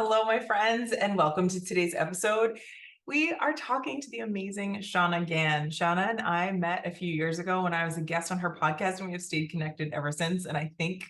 Hello, my friends, and welcome to today's episode. We are talking to the amazing Shawna Gann. Shawna and I met a few years ago when I was a guest on her podcast, and we have stayed connected ever since. And I think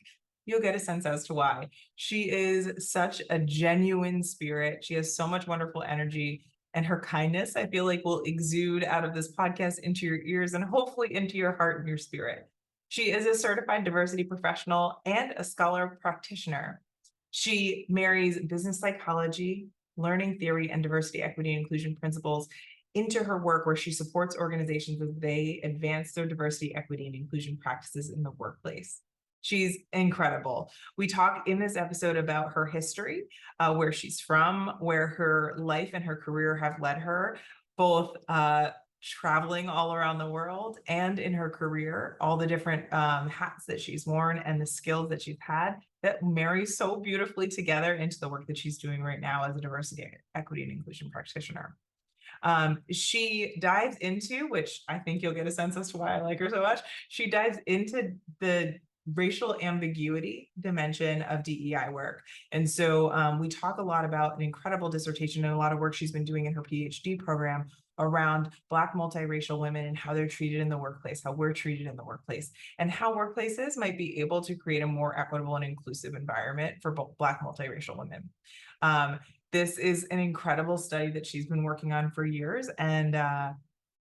you'll get a sense as to why. She is such a genuine spirit. She has so much wonderful energy, and her kindness, I feel like, will exude out of this podcast into your ears and hopefully into your heart and your spirit. She is a certified diversity professional and a scholar practitioner. She marries business psychology, learning theory, and diversity, equity, and inclusion principles into her work, where she supports organizations as they advance their diversity, equity, and inclusion practices in the workplace. She's incredible. We talk in this episode about her history, where she's from, where her life and her career have led her, both traveling all around the world and in her career, all the different hats that she's worn and the skills that she's had that marry so beautifully together into the work that she's doing right now as a diversity, equity, and inclusion practitioner. She dives into, which I think you'll get a sense as to why I like her so much, she dives into the racial ambiguity dimension of DEI work. And so we talk a lot about an incredible dissertation and a lot of work she's been doing in her PhD program around Black multiracial women and how they're treated in the workplace, how we're treated in the workplace, and how workplaces might be able to create a more equitable and inclusive environment for Black multiracial women. This is an incredible study that she's been working on for years. And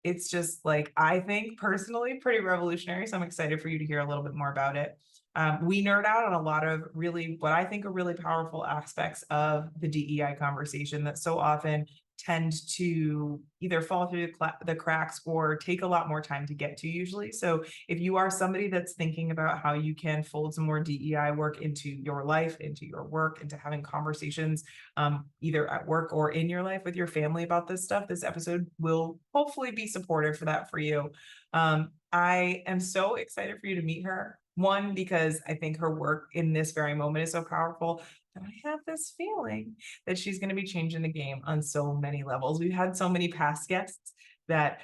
it's just like, I think personally, pretty revolutionary. So I'm excited for you to hear a little bit more about it. We nerd out on a lot of really, what I think are really powerful aspects of the DEI conversation that so often tend to either fall through the cracks or take a lot more time to get to usually. So if you are somebody that's thinking about how you can fold some more DEI work into your life, into your work, into having conversations either at work or in your life with your family about this stuff, this episode will hopefully be supportive for that for you. I am so excited for you to meet her. One, because I think her work in this very moment is so powerful. And I have this feeling that she's going to be changing the game on so many levels. We've had so many past guests that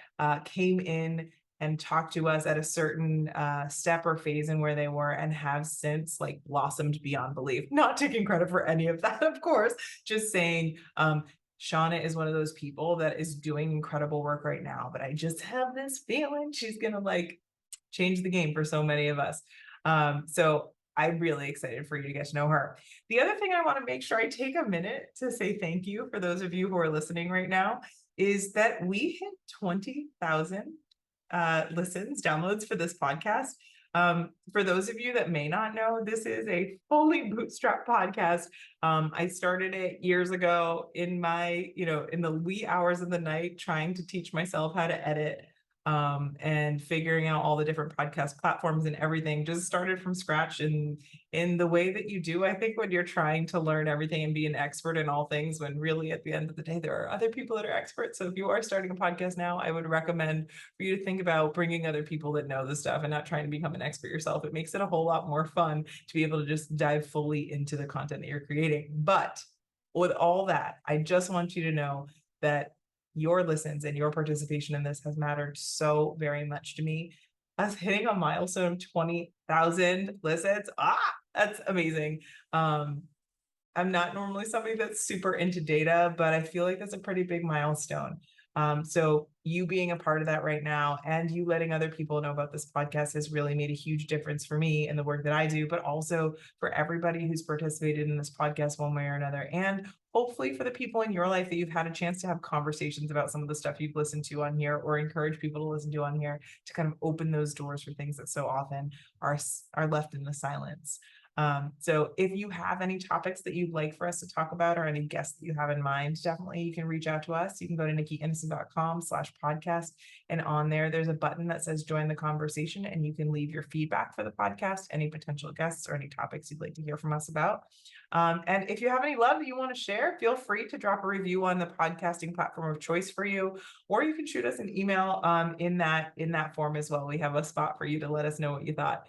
came in and talked to us at a certain step or phase in where they were and have since like blossomed beyond belief. Not taking credit for any of that, of course, just saying Shawna is one of those people that is doing incredible work right now, but I just have this feeling she's going to like change the game for so many of us. So I'm really excited for you to get to know her. The other thing I want to make sure I take a minute to say thank you for those of you who are listening right now is that we hit 20,000 listens, downloads for this podcast. For those of you that may not know, this is a fully bootstrapped podcast. I started it years ago in my, in the wee hours of the night, trying to teach myself how to edit and figuring out all the different podcast platforms and everything. Just started from scratch and in the way that you do, I think, when you're trying to learn everything and be an expert in all things, when really at the end of the day, there are other people that are experts. So if you are starting a podcast now, I would recommend for you to think about bringing other people that know the stuff and not trying to become an expert yourself. It makes it a whole lot more fun to be able to just dive fully into the content that you're creating. But with all that, I just want you to know that your listens and your participation in this has mattered so very much to me. Us hitting a milestone of 20,000 listens, that's amazing. I'm not normally somebody that's super into data, but I feel like that's a pretty big milestone. So you being a part of that right now and you letting other people know about this podcast has really made a huge difference for me in the work that I do, but also for everybody who's participated in this podcast one way or another. And hopefully for the people in your life that you've had a chance to have conversations about some of the stuff you've listened to on here or encourage people to listen to on here to kind of open those doors for things that so often are left in the silence. So if you have any topics that you'd like for us to talk about or any guests that you have in mind, definitely you can reach out to us. You can go to nikkiinnocent.com/podcast. And on there's a button that says join the conversation, and you can leave your feedback for the podcast, any potential guests or any topics you'd like to hear from us about. And if you have any love that you want to share, feel free to drop a review on the podcasting platform of choice for you, or you can shoot us an email in that form as well. We have a spot for you to let us know what you thought.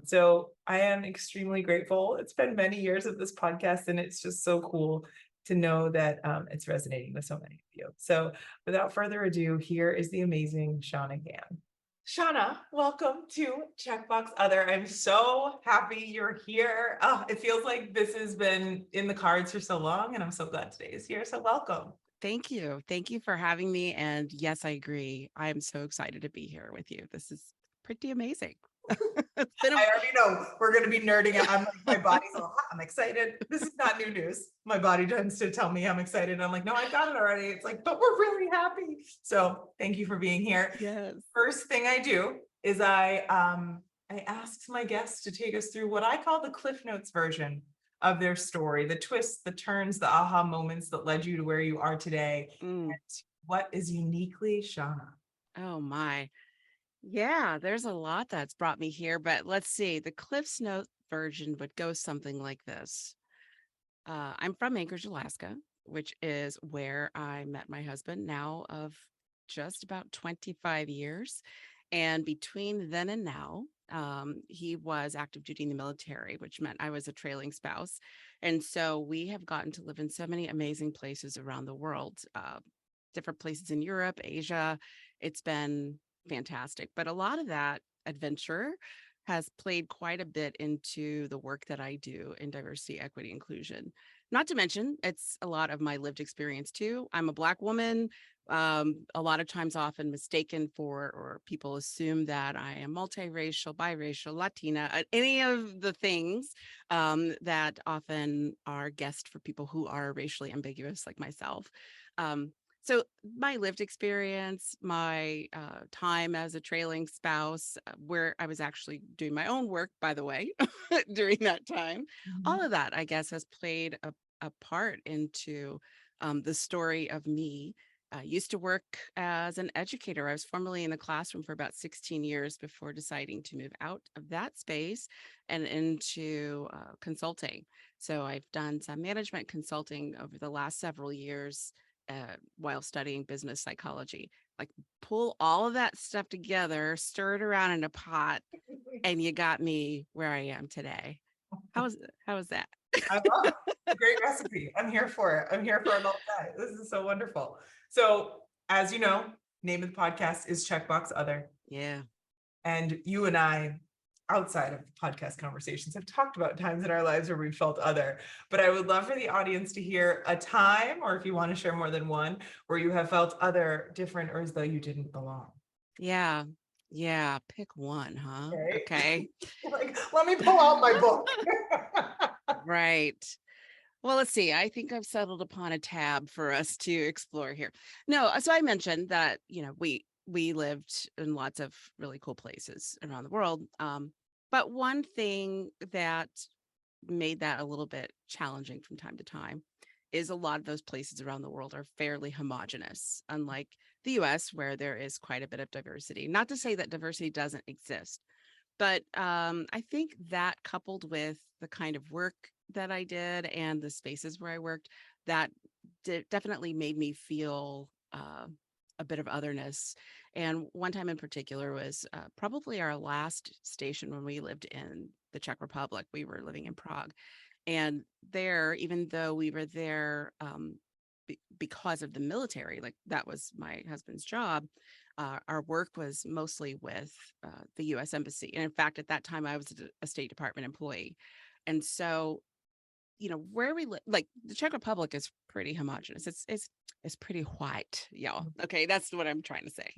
So I am extremely grateful. It's been many years of this podcast, and it's just so cool to know that it's resonating with so many of you. So without further ado, here is the amazing Shawna Gann. Shawna, welcome to Checkbox Other. I'm so happy you're here. It feels like this has been in the cards for so long, and I'm so glad today is here. So welcome. Thank you. Thank you for having me. And yes, I agree. I am so excited to be here with you. This is pretty amazing. It's been I already know we're going to be nerding out. I'm like, my body's all hot. I'm excited. This is not new news. My body tends to tell me I'm excited. And I'm like, no, I got it already. It's like, but we're really happy. So thank you for being here. yes. First thing I do is I asked my guests to take us through what I call the Cliff Notes version of their story, the twists, the turns, the aha moments that led you to where you are today, Mm. and what is uniquely Shawna. Oh my. Yeah, there's a lot that's brought me here, but let's see. The Cliff's Note version would go something like this. I'm from Anchorage, Alaska, which is where I met my husband now of just about 25 years. And between then and now, he was active duty in the military, which meant I was a trailing spouse. And so we have gotten to live in so many amazing places around the world, different places in Europe, Asia. It's been fantastic. But a lot of that adventure has played quite a bit into the work that I do in diversity, equity, inclusion. Not to mention, it's a lot of my lived experience too. I'm a Black woman, a lot of times often mistaken for, or people assume that I am multiracial, biracial, Latina, any of the things that often are guessed for people who are racially ambiguous like myself. Um, so my lived experience, my time as a trailing spouse, where I was actually doing my own work, by the way, during that time, all of that, I guess, has played a part into the story of me. I used to work as an educator. I was formerly in the classroom for about 16 years before deciding to move out of that space and into consulting. So I've done some management consulting over the last several years while studying business psychology. Like pull all of that stuff together, stir it around in a pot, and you got me where I am today. How was that? I love it. A great recipe. I'm here for it. I'm here for it all day. This is so wonderful. So, as you know, name of the podcast is Checkbox Other. Yeah. And you and I, outside of podcast conversations, have talked about times in our lives where we felt other. But I would love for the audience to hear a time, or if you want to share more than one, where you have felt other, different, or as though you didn't belong. Yeah. Yeah. Pick one, huh? Right? Okay. Like, let me pull out my book. Right. Well, let's see. I think I've settled upon a tab for us to explore here. No, so I mentioned that, we lived in lots of really cool places around the world. But one thing that made that a little bit challenging from time to time is a lot of those places around the world are fairly homogenous, unlike the US, where there is quite a bit of diversity. Not to say that diversity doesn't exist, but I think that coupled with the kind of work that I did and the spaces where I worked, that definitely made me feel a bit of otherness. And one time in particular was probably our last station when we lived in the Czech Republic. We were living in Prague. And there, even though we were there because of the military, like that was my husband's job, our work was mostly with the U.S. Embassy. And in fact, at that time, I was a State Department employee. And so, where we live, like the Czech Republic is pretty homogenous. It's pretty white, y'all. Okay, that's what I'm trying to say.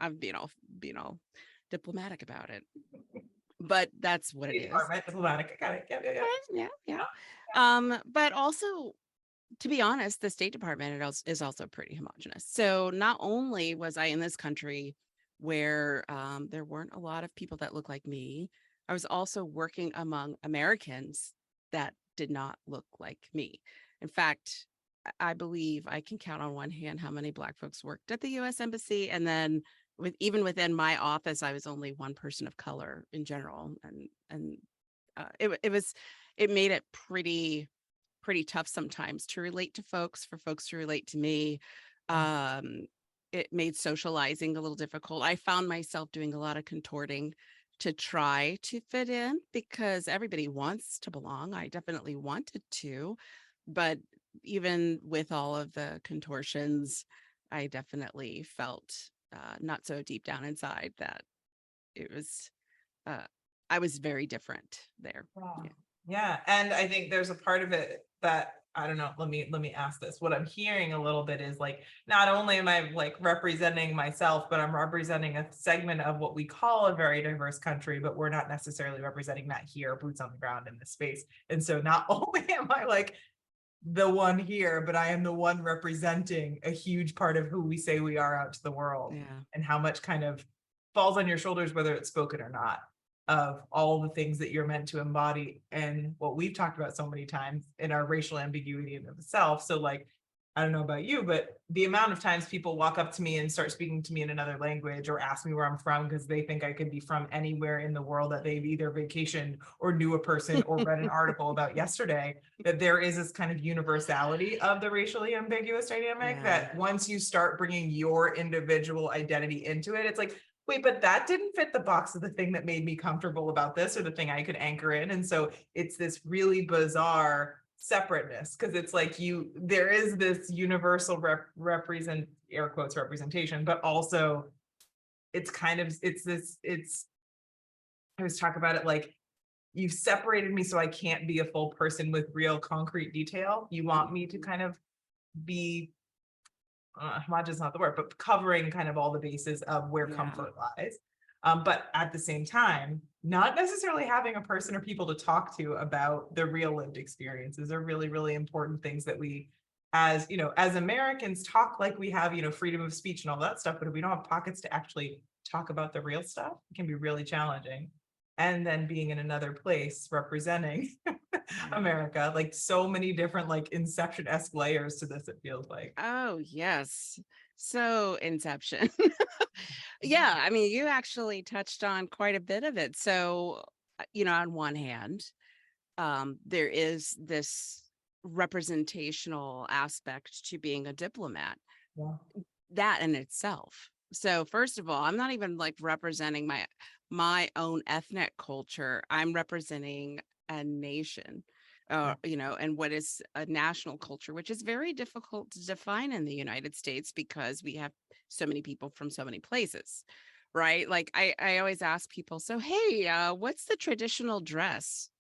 I'm being all diplomatic about it, but that's what it State is. Department, diplomatic. I got it. Yeah, yeah, yeah. Yeah, yeah. But also, to be honest, the State Department is also pretty homogenous. So not only was I in this country where there weren't a lot of people that look like me, I was also working among Americans that did not look like me. In fact, I believe I can count on one hand how many Black folks worked at the U.S. Embassy, and then even within my office, I was only one person of color in general, and it made it pretty tough sometimes to relate to folks, for folks to relate to me. Um, it made socializing a little difficult. I found myself doing a lot of contorting to try to fit in because everybody wants to belong. I definitely wanted to, but even with all of the contortions, I definitely felt not so deep down inside that it was, uh, I was very different there. Wow. Yeah. Yeah. And I think there's a part of it that I don't know, let me ask this. What I'm hearing a little bit is like not only am I like representing myself, but I'm representing a segment of what we call a very diverse country, but we're not necessarily representing that here, boots on the ground in this space. And so not only am I like the one here, but I am the one representing a huge part of who we say we are out to the world, Yeah. and how much kind of falls on your shoulders, whether it's spoken or not, of all the things that you're meant to embody and what we've talked about so many times in our racial ambiguity in of itself. So like, I don't know about you, but the amount of times people walk up to me and start speaking to me in another language or ask me where I'm from because they think I could be from anywhere in the world that they've either vacationed or knew a person or read an article about yesterday, that there is this kind of universality of the racially ambiguous dynamic Yeah. that once you start bringing your individual identity into it, it's like, wait, but that didn't fit the box of the thing that made me comfortable about this or the thing I could anchor in. And so it's this really bizarre separateness because it's like there is this universal represent air quotes representation, but also it's kind of it's I was talking about it like you've separated me so I can't be a full person with real concrete detail. You want me to kind of be homage is not the word, but covering kind of all the bases of where Yeah. comfort lies. But at the same time, not necessarily having a person or people to talk to about the real lived experiences are really, really important things that we, as you know, as Americans, talk like we have, freedom of speech and all that stuff. But if we don't have pockets to actually talk about the real stuff, it can be really challenging. And then being in another place representing Yeah. America, like so many different like Inception-esque layers to this, it feels like. Oh, yes. So Inception. Yeah, I mean, you actually touched on quite a bit of it. So, on one hand, there is this representational aspect to being a diplomat, Yeah. that in itself. So, first of all, I'm not even like representing my own ethnic culture. I'm representing a nation, Yeah. and what is a national culture, which is very difficult to define in the United States because we have so many people from so many places, right? Like I always ask people, so hey, what's the traditional dress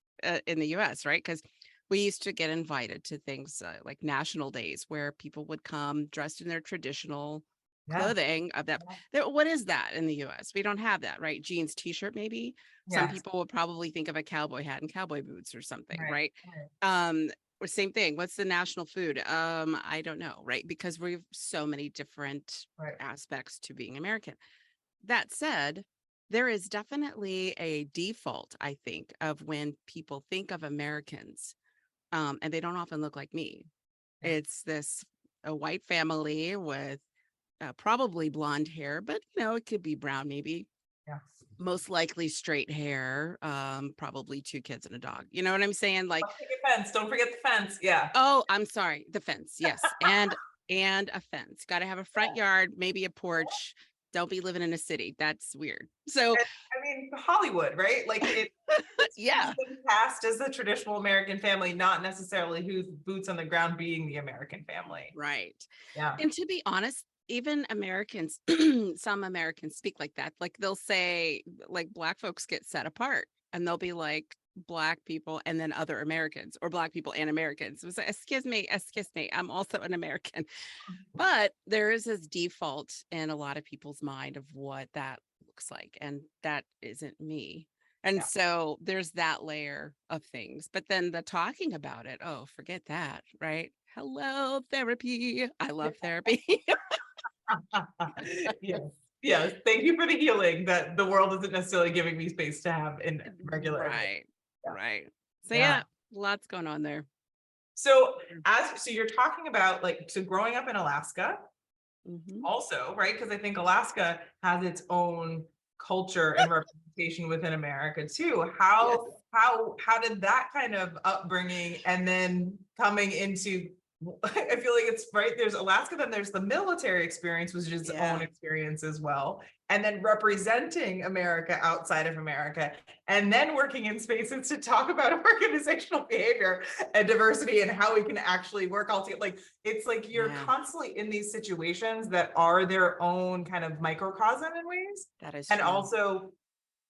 in the U.S., right? Because we used to get invited to things like national days where people would come dressed in their traditional Yeah. clothing of that. What is that in the US? We don't have that, right? Jeans, t-shirt, maybe. Some Yes. people would probably think of a cowboy hat and cowboy boots or something, Right. right? Right. Or same thing. What's the national food? I don't know, right? Because we have so many different Right. aspects to being American. That said, there is definitely a default, I think, of when people think of Americans, and they don't often look like me. Yeah. It's this a white family with probably blonde hair, but it could be brown, maybe. Yeah. Most likely straight hair, probably two kids and a dog. You know what I'm saying? Like, Don't forget fence. Don't forget the fence. Yeah. oh, I'm sorry, the fence, yes, and a fence. Got to have a front yard, maybe a porch. Don't be living in a city. That's weird. So, And I mean, Hollywood, right? Like it's who's yeah, been cast as the traditional American family, not necessarily who's boots on the ground being the American family. right. Yeah. And to be honest, even Americans, some Americans speak like that. Like they'll say, like Black folks get set apart and they'll be like Black people and then other Americans or Black people and Americans. It was like, excuse me, I'm also an American. But there is this default in a lot of people's mind of what that looks like. And that isn't me. And Yeah. so there's that layer of things. But then the talking about it, oh, forget that, right? Hello, therapy. I love therapy. Yes. Yes. Thank you for the healing that the world isn't necessarily giving me space to have in regular. Right. Yeah. Right. So Yeah. yeah, lots going on there. So so you're talking about like so growing up in Alaska Mhm. also, right? Because I think Alaska has its own culture and representation within America too. Yes. How did that kind of upbringing and then coming into I feel like it's right. There's Alaska, then there's the military experience, which is its own Yeah. experience as well. And then representing America outside of America, and then working in spaces to talk about organizational behavior and diversity and how we can actually work all together. Like it's like you're Yeah, constantly in these situations that are their own kind of microcosm in ways. that is And true. also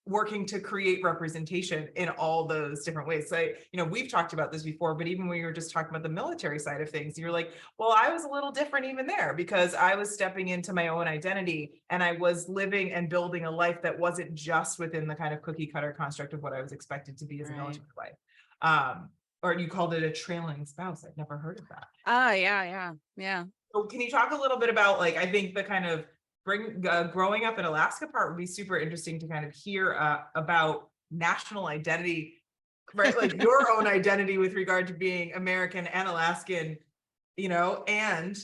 working to create representation in all those different ways. So, we've talked about this before, but even when you were just talking about the military side of things, you're like, well, I was a little different even there because I was stepping into my own identity and I was living and building a life that wasn't just within the kind of cookie cutter construct of what I was expected to be as a Right. military life. Or you called it a trailing spouse. I've never heard of that. Oh, yeah, yeah, yeah. So can you talk a little bit about like I think the kind of growing up in Alaska part would be super interesting to kind of hear about national identity, right? Like your own identity with regard to being American and Alaskan, and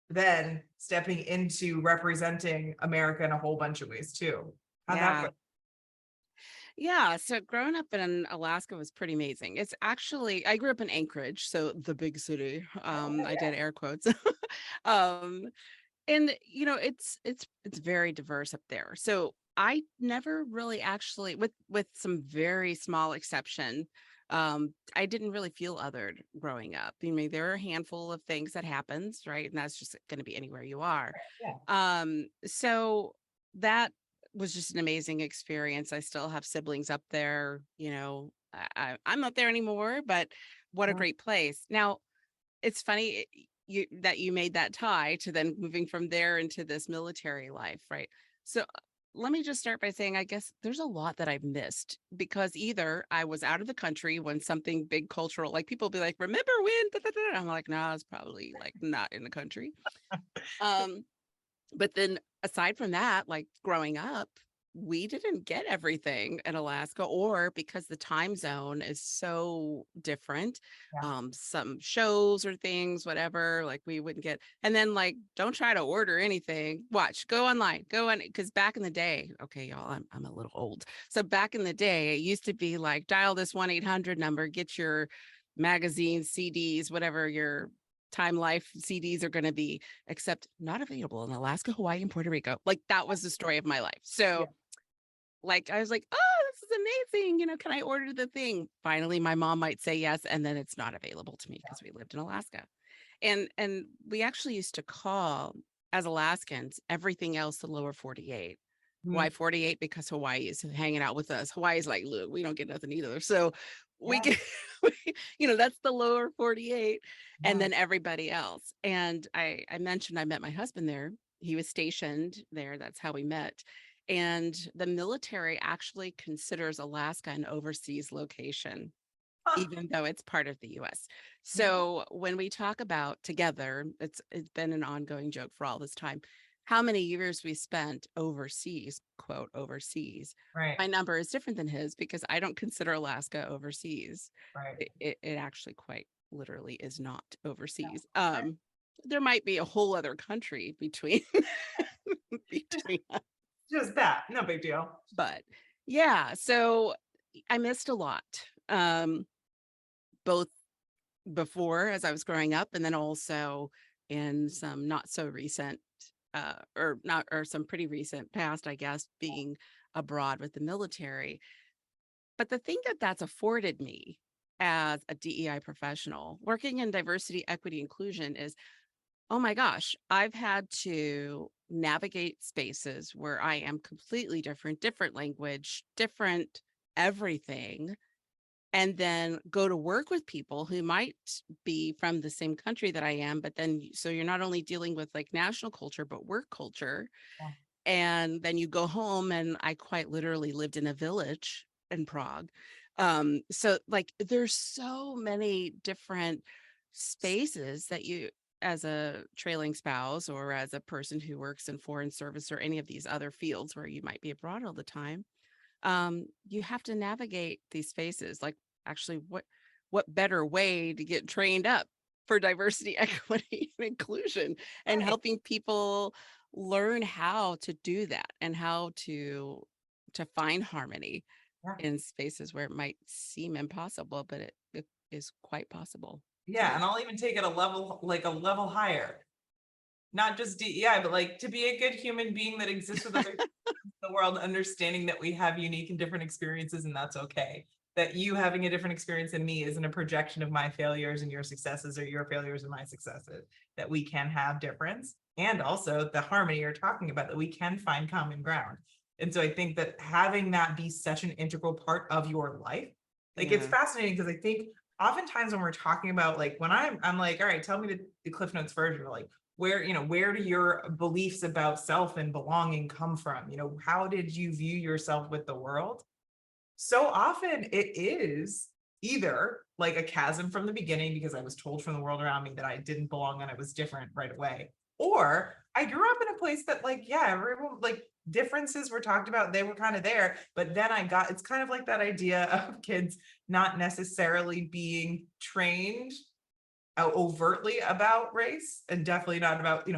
then stepping into representing America in a whole bunch of ways too. How'd that Yeah. go? Yeah. So growing up in Alaska was pretty amazing. It's actually, I grew up in Anchorage, so the big city. Oh, I yeah. did air quotes. um, and it's very diverse up there. So I never really actually, with some very small exception, I didn't really feel othered growing up. I mean, there are a handful of things that happens, right? And that's just going to be anywhere you are. Yeah. So that was just an amazing experience. I still have siblings up there, I'm not there anymore, but what a Yeah. great place. Now, it's funny that you made that tie to then moving from there into this military life, right? So let me just start by saying, I guess there's a lot that I've missed because either I was out of the country when something big cultural, like people be like, remember when? Da, da, da. I'm like, no, I was probably like not in the country. Um, but then aside from that, like growing up, we didn't get everything in Alaska, or because the time zone is so different. Yeah. Some shows or things, whatever, like we wouldn't get. And then like, don't try to order anything. Watch, go online, go on. Because back in the day, okay, y'all, I'm a little old. So back in the day, it used to be like dial this 1-800 number, get your magazines, CDs, whatever your Time Life CDs are going to be, except not available in Alaska, Hawaii, and Puerto Rico. Like that was the story of my life. Yeah. So like I was like, oh, this is amazing. Can I order the thing? Finally, my mom might say yes, and then it's not available to me because we lived in Alaska. And we actually used to call as Alaskans everything else the lower 48. Why Mhm. 48? Because Hawaii is hanging out with us. Hawaii's like, look, we don't get nothing either. So we Yeah. get, that's the lower 48 and Yeah. then everybody else. And I mentioned I met my husband there. He was stationed there. That's how we met. And the military actually considers Alaska an overseas location, Huh. even though it's part of the US. Yeah. So when we talk about together, it's been an ongoing joke for all this time, how many years we spent overseas, quote, overseas. Right. My number is different than his because I don't consider Alaska overseas. Right. It actually quite literally is not Yeah. overseas. Right. There might be a whole other country between Just, between us, just that. No big deal. but yeah, so I missed a lot. Um, both before as I was growing up, and then also in some not so recent or not or some pretty recent past, I guess, being abroad with the military. But the thing that that's afforded me as a DEI professional working in diversity, equity, inclusion is, oh my gosh, I've had to navigate spaces where I am completely different language, different everything, and then go to work with people who might be from the same country that I am. But then, so you're not only dealing with like national culture, but work culture. Yeah. And then you go home, and I quite literally lived in a village in Prague. So like there's so many different spaces that you, as a trailing spouse or as a person who works in foreign service or any of these other fields where you might be abroad all the time, you have to navigate these spaces. Like, actually, what better way to get trained up for diversity, equity, and inclusion, and Right. helping people learn how to do that and how to find harmony Yeah. in spaces where it might seem impossible, but it is quite possible. Yeah, and I'll even take it a level higher. Not just DEI, but like to be a good human being that exists with other people in the world, understanding that we have unique and different experiences, and that's okay. That you having a different experience than me isn't a projection of my failures and your successes, or your failures and my successes. That we can have difference, and also the harmony you're talking about, that we can find common ground. And so I think that having that be such an integral part of your life, like it's Yeah. fascinating, because I think oftentimes when we're talking about, like, when I'm like, all right, tell me the Cliff Notes version, or like, where do your beliefs about self and belonging come from? How did you view yourself with the world? So often it is either like a chasm from the beginning, because I was told from the world around me that I didn't belong and I was different right away. Or I grew up in a place that, like, yeah, everyone, like, differences were talked about, they were kind of there, but then it's kind of like that idea of kids not necessarily being trained overtly about race, and definitely not about,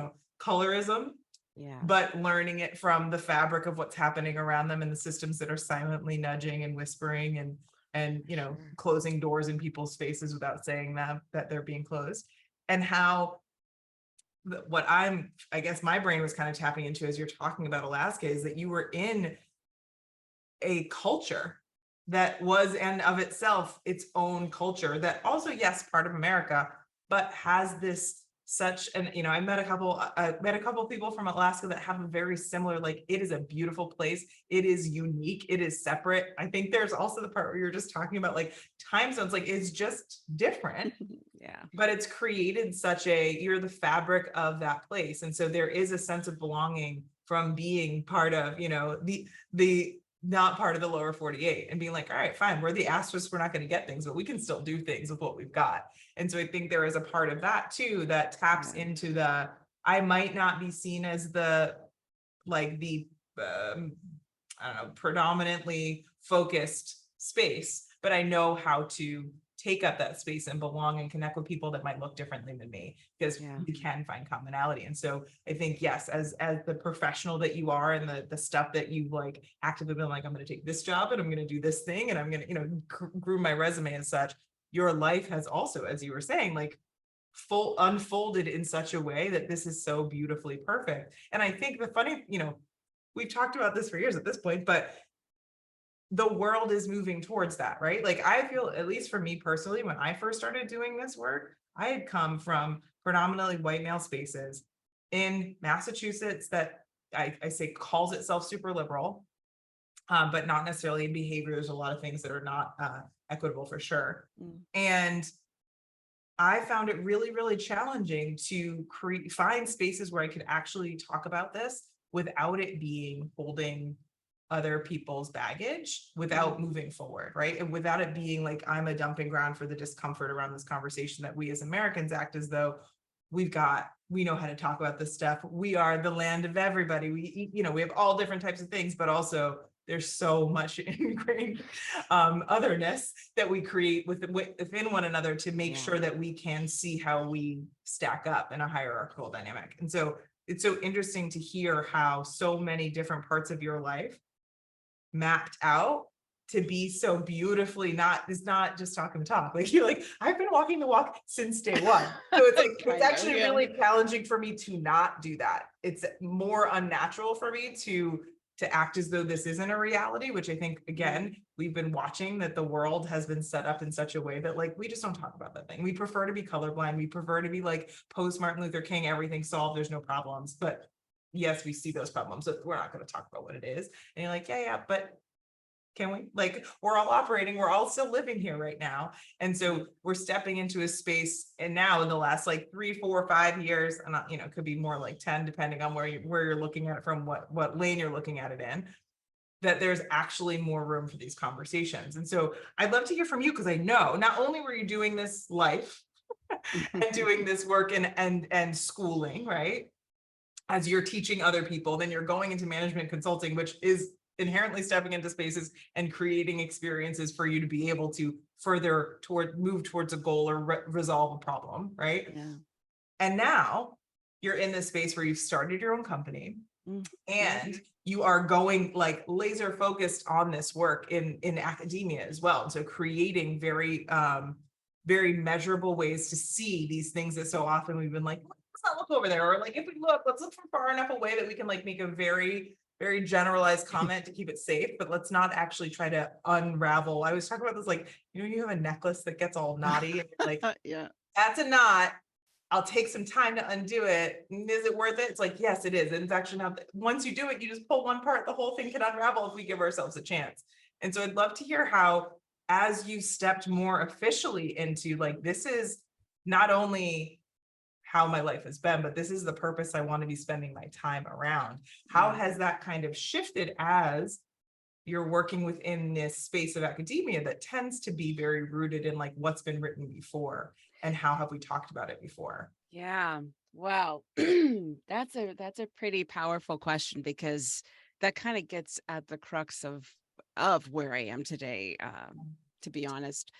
colorism, Yeah. but learning it from the fabric of what's happening around them, and the systems that are silently nudging and whispering and Sure. closing doors in people's faces without saying that they're being closed. And how what I guess my brain was kind of tapping into as you're talking about Alaska is that you were in a culture that was, and of itself, its own culture, that also, yes, part of America, but has this such, and I met a couple people from Alaska that have a very similar, like, it is a beautiful place, it is unique, it is separate. I think there's also the part where you're just talking about, like, time zones, like, it's just different, Yeah. but it's created such you're the fabric of that place. And so there is a sense of belonging from being part of, the not part of the lower 48, and being like, all right, fine, we're the asterisks, we're not going to get things, but we can still do things with what we've got. And so I think there is a part of that too that taps Yeah. into I might not be seen as the, like, the I don't know, predominantly focused space, but I know how to take up that space and belong and connect with people that might look differently than me, because Yeah. we can find commonality. And so I think, yes, as the professional that you are, and the stuff that you've, like, actively been like, I'm going to take this job and I'm going to do this thing and I'm going to, groom my resume and such, your life has also, as you were saying, like, full unfolded in such a way that this is so beautifully perfect. And I think the funny, we've talked about this for years at this point, but the world is moving towards that, right? Like, I feel, at least for me personally, when I first started doing this work, I had come from predominantly white male spaces in Massachusetts that I say calls itself super liberal, but not necessarily in behavior. There's a lot of things that are not equitable, for sure. Mm. And I found it really, really challenging to find spaces where I could actually talk about this without it being holding other people's baggage, without Mm. moving forward, right? And without it being like I'm a dumping ground for the discomfort around this conversation, that we as Americans act as though we know how to talk about this stuff. We are the land of everybody. We have all different types of things, but also there's so much ingrained otherness that we create within one another to make Yeah. sure that we can see how we stack up in a hierarchical dynamic. And so it's so interesting to hear how so many different parts of your life mapped out to be so beautifully, it's not just talking the talk. Like, you're like, I've been walking the walk since day one. So it's like, it's Kind of, actually yeah. really challenging for me to not do that. It's more unnatural for me to act as though this isn't a reality, which I think, again, we've been watching that the world has been set up in such a way that, like, we just don't talk about that thing. We prefer to be colorblind. We prefer to be like post Martin Luther King, everything's solved, there's no problems. But yes, we see those problems, but we're not going to talk about what it is. And you're like, yeah, but can we? Like, we're all operating, we're all still living here right now. And so we're stepping into a space, and now in the last, like, 3, 4, 5 years, and it could be more like 10, depending on where you're looking at it from, what lane you're looking at it in, that there's actually more room for these conversations. And so I'd love to hear from you, because I know not only were you doing this life and doing this work and schooling, right? As you're teaching other people, then you're going into management consulting, which is inherently stepping into spaces and creating experiences for you to be able to further move towards a goal or resolve a problem, right? Yeah. And now you're in this space where you've started your own company, Mm. and you are going, like, laser focused on this work in academia as well. And so creating very very measurable ways to see these things that so often we've been like, let's not look over there. Or like, if we look, let's look from far enough away that we can like make a very, very generalized comment to keep it safe, but let's not actually try to unravel. I was talking about this, like, you have a necklace that gets all knotty and you're like, Yeah. that's a knot. I'll take some time to undo it. Is it worth it? It's like, yes, it is. And it's actually not, once you do it, you just pull one part, the whole thing can unravel if we give ourselves a chance. And so I'd love to hear how, as you stepped more officially into like, this is not only how my life has been, but this is the purpose I want to be spending my time around. How Yeah. has that kind of shifted as you're working within this space of academia that tends to be very rooted in like what's been written before and how have we talked about it before? Yeah. Well, that's a pretty powerful question because that kind of gets at the crux of where I am today. To be honest,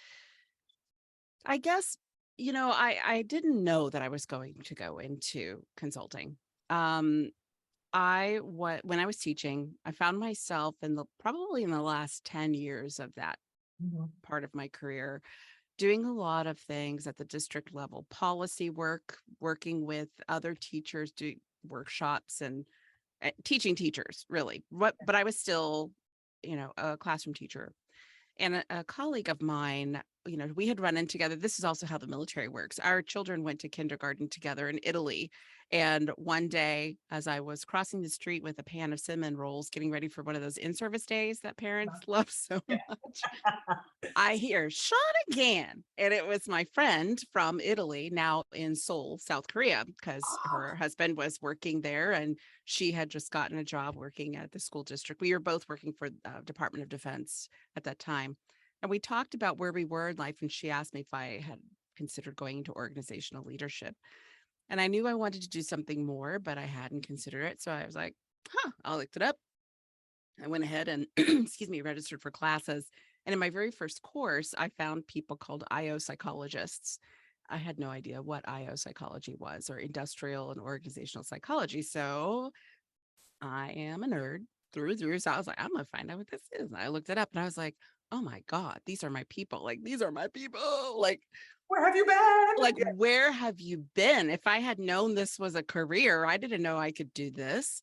I guess I didn't know that I was going to go into consulting. Um, when I was teaching, I found myself probably in the last 10 years of that Mhm. part of my career doing a lot of things at the district level, policy work, working with other teachers, doing workshops and teaching teachers really. But I was still, a classroom teacher. And a colleague of mine, we had run in together. This is also how the military works. Our children went to kindergarten together in Italy. And one day, as I was crossing the street with a pan of cinnamon rolls, getting ready for one of those in-service days that parents love so Yeah. much, I hear Shawna Gann. And it was my friend from Italy, now in Seoul, South Korea, because her husband was working there and she had just gotten a job working at the school district. We were both working for Department of Defense at that time. And we talked about where we were in life. And she asked me if I had considered going into organizational leadership. And I knew I wanted to do something more, but I hadn't considered it. So I was like, I looked it up. I went ahead and, excuse me, registered for classes. And in my very first course, I found people called IO psychologists. I had no idea what IO psychology was or industrial and organizational psychology. So I am a nerd through and through. So I was like, I'm going to find out what this is. And I looked it up and I was like, oh my God, these are my people. Like, these are my people. Where have you been? Like, where have you been? If I had known this was a career, I didn't know I could do this.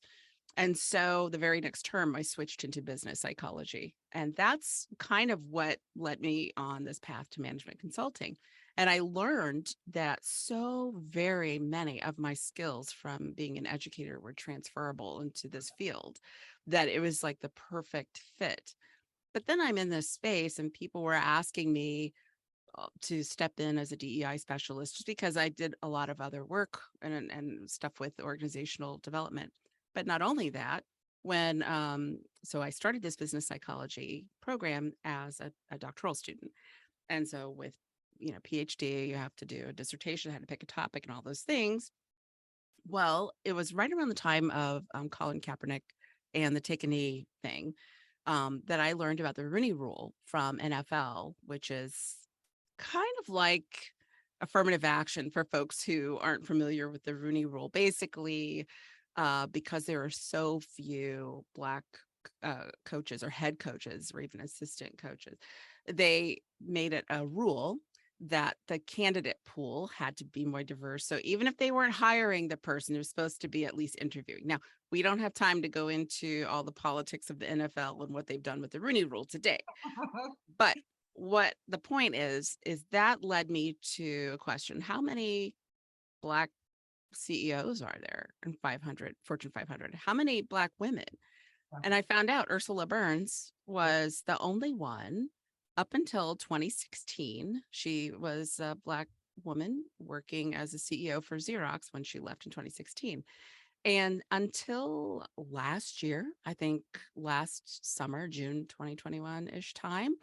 And so the very next term, I switched into business psychology. And that's kind of what led me on this path to management consulting. And I learned that so very many of my skills from being an educator were transferable into this field, that it was like the perfect fit. But then I'm in this space and people were asking me to step in as a DEI specialist just because I did a lot of other work and stuff with organizational development. But not only that, so I started this business psychology program as a doctoral student. And so with, PhD, you have to do a dissertation, I had to pick a topic and all those things. Well, it was right around the time of Colin Kaepernick and the take a knee thing that I learned about the Rooney Rule from NFL, which is kind of like affirmative action for folks who aren't familiar with the Rooney Rule. Basically, because there are so few Black coaches or head coaches or even assistant coaches, they made it a rule that the candidate pool had to be more diverse. So even if they weren't hiring the person, they're supposed to be at least interviewing. Now, we don't have time to go into all the politics of the NFL and what they've done with the Rooney Rule today. But what the point is that led me to a question: how many Black CEOs are there in Fortune 500? How many Black women? And I found out Ursula Burns was the only one up until 2016. She was a Black woman working as a CEO for Xerox when she left in 2016. And until last year, I think last summer, June 2021-ish time,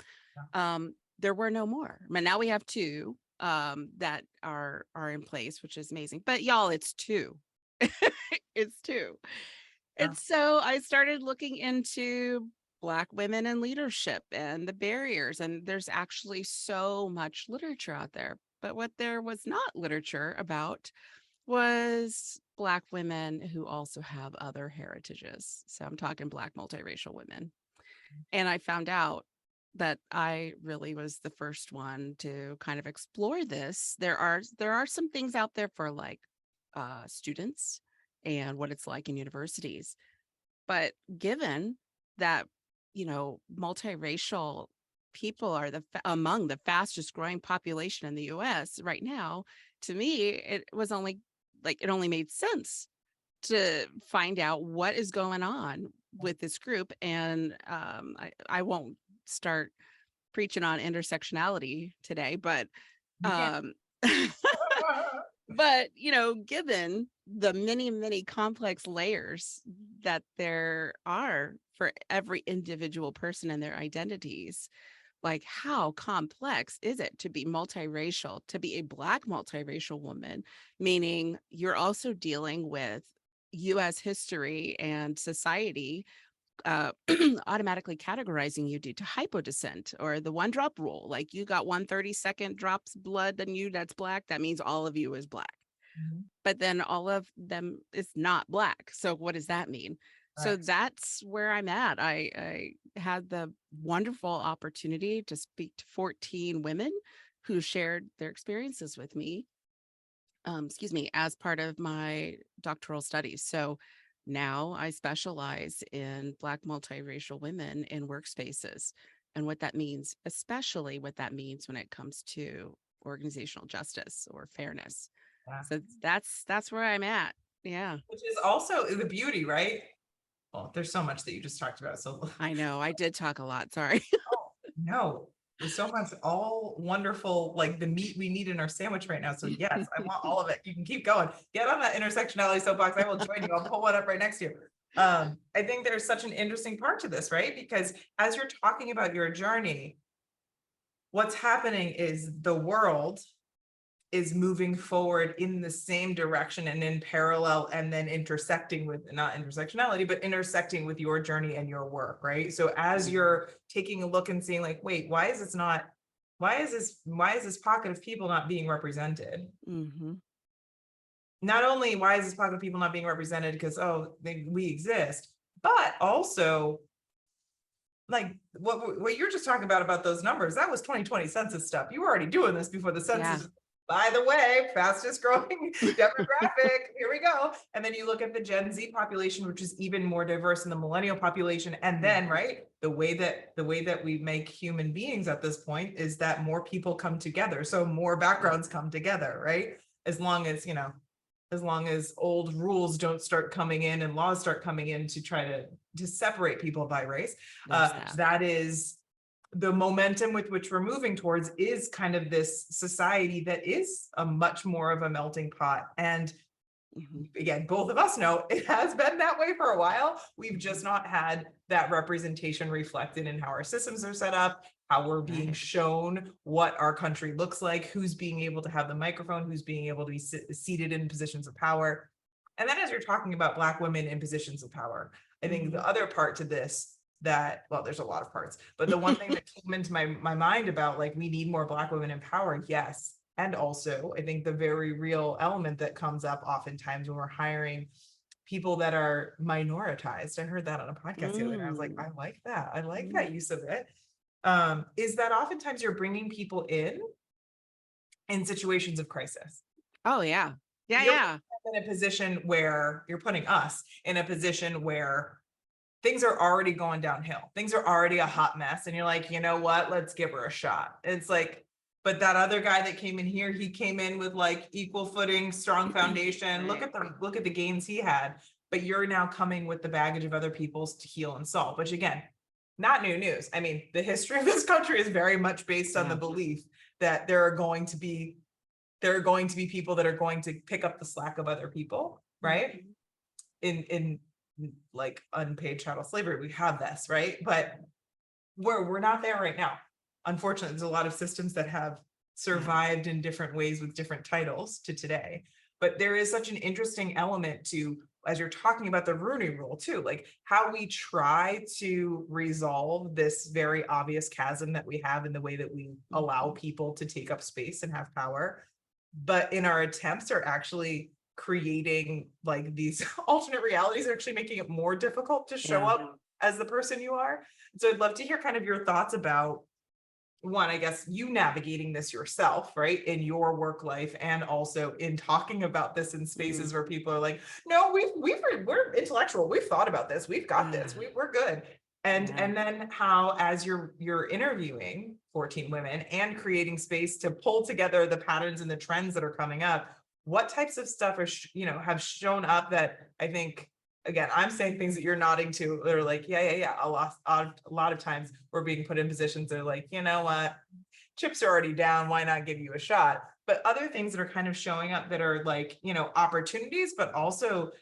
there were no more. But now we have two that are in place, which is amazing. But y'all, it's two. It's two. Yeah. And so I started looking into Black women in leadership and the barriers. And there's actually so much literature out there. But what there was not literature about was Black women who also have other heritages. So I'm talking Black multiracial women. And I found out that I really was the first one to kind of explore this. There are some things out there for like students and what it's like in universities. But given that, multiracial people are among the fastest growing population in the US right now, to me, it only made sense to find out what is going on with this group. And I won't start preaching on intersectionality today, but You can't. um, but given the many, many complex layers that there are for every individual person and their identities, like how complex is it to be multiracial, to be a Black multiracial woman, meaning you're also dealing with US history and society uh, automatically categorizing you due to hypodescent or the one drop rule. Like you got 1/32 drops blood than you, that's Black. That means all of you is Black. Mhm. But then all of them is not Black. So what does that mean? So Right. that's where I'm at. I had the wonderful opportunity to speak to 14 women who shared their experiences with me, as part of my doctoral studies. So now I specialize in Black multiracial women in workspaces and what that means, especially what that means when it comes to organizational justice or fairness. Yeah. So that's where I'm at. Yeah, Which is also the beauty, right? Well, there's so much that you just talked about. So I know. I did talk a lot. Sorry. oh, no, there's so much all wonderful, like the meat we need in our sandwich right now. So yes, I want all of it. You can keep going. Get on that intersectionality soapbox. I will join you. I'll pull one up right next to you. I think there's such an interesting part to this, right? Because as you're talking about your journey, what's happening is the world is moving forward in the same direction and in parallel and then intersecting with not intersectionality, but intersecting with your journey and your work, right? So as you're taking a look and seeing like, wait, why is this pocket of people not being represented? Mm-hmm. Not only why is this pocket of people not being represented because, we exist, but also like what you're just talking about those numbers, that was 2020 census stuff. You were already doing this before the Yeah. census. By the way, fastest growing demographic, here we go. And then you look at the Gen Z population, which is even more diverse than the millennial population. And then, right, the way that we make human beings at this point is that more people come together. So more backgrounds come together, right? As long as, as long as old rules don't start coming in and laws start coming in to try to separate people by race. There's that. That is the momentum with which we're moving towards, is kind of this society that is a much more of a melting pot. And Mm-hmm. again, both of us know it has been that way for a while. We've just not had that representation reflected in how our systems are set up, how we're being Right. shown what our country looks like, who's being able to have the microphone, who's being able to be seated in positions of power. And then as you're talking about Black women in positions of power, I think the other part to this well, there's a lot of parts, but the one thing that came into my mind about like, we need more Black women in power. Yes. And also, I think the very real element that comes up oftentimes when we're hiring people that are minoritized, I heard that on a podcast the other day. I was like, I like that. I like that use of it. Is that oftentimes you're bringing people in situations of crisis. Oh yeah. Yeah, You're yeah. in a position where you're putting us in a position where things are already going downhill. Things are already a hot mess. And you're like, you know what? Let's give her a shot. It's like, but that other guy that came in here, he came in with like equal footing, strong foundation. Right. Look at the gains he had. But you're now coming with the baggage of other people's to heal and solve, which again, not new news. I mean, the history of this country is very much based on the Yeah. belief that there are going to be people that are going to pick up the slack of other people, right? In like unpaid chattel slavery, we have this, right? But we're not there right now. Unfortunately, there's a lot of systems that have survived in different ways with different titles to today. But there is such an interesting element to, as you're talking about the Rooney Rule too, like how we try to resolve this very obvious chasm that we have in the way that we allow people to take up space and have power. But in our attempts are actually creating like these alternate realities, are actually making it more difficult to show Yeah. up as the person you are. So I'd love to hear kind of your thoughts about one, I guess you navigating this yourself, right, in your work life, and also in talking about this in spaces where people are like, no, we're intellectual. We've thought about this. We've got this. Yeah. We're good. And Yeah. then how, as you're interviewing 14 women and creating space to pull together the patterns and the trends that are coming up, what types of stuff are have shown up that I think, again, I'm saying things that you're nodding to, that are like, yeah. A lot of times we're being put in positions that are like, you know what, chips are already down, why not give you a shot? But other things that are kind of showing up that are like, opportunities, but also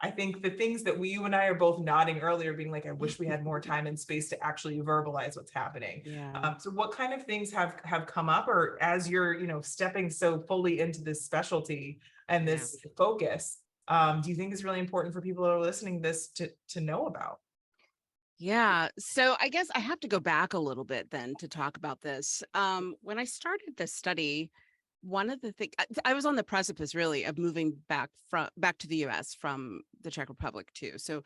I think the things that you and I are both nodding earlier, being like, I wish we had more time and space to actually verbalize what's happening. Yeah. So what kind of things have come up, or as you're, stepping so fully into this specialty and Yeah. this focus, do you think is really important for people that are listening this to know about? Yeah. So I guess I have to go back a little bit then to talk about this. When I started this study, one of the things I was on the precipice really of moving back to the US from the Czech Republic too. So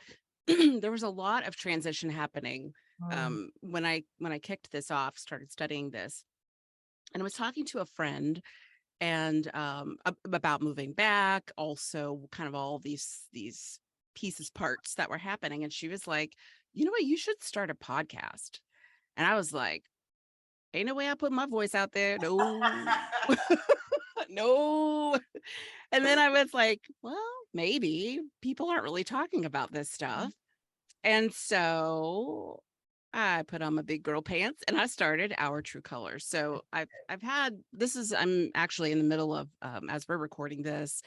there was a lot of transition happening Mm, when I kicked this off, started studying this. And I was talking to a friend and about moving back, also kind of all these pieces, parts that were happening. And she was like, you know what, you should start a podcast. And I was like, ain't no way I put my voice out there. No, no. And then I was like, well, maybe people aren't really talking about this stuff. And so I put on my big girl pants and I started Our True Colors. So I've had I'm actually in the middle of as we're recording this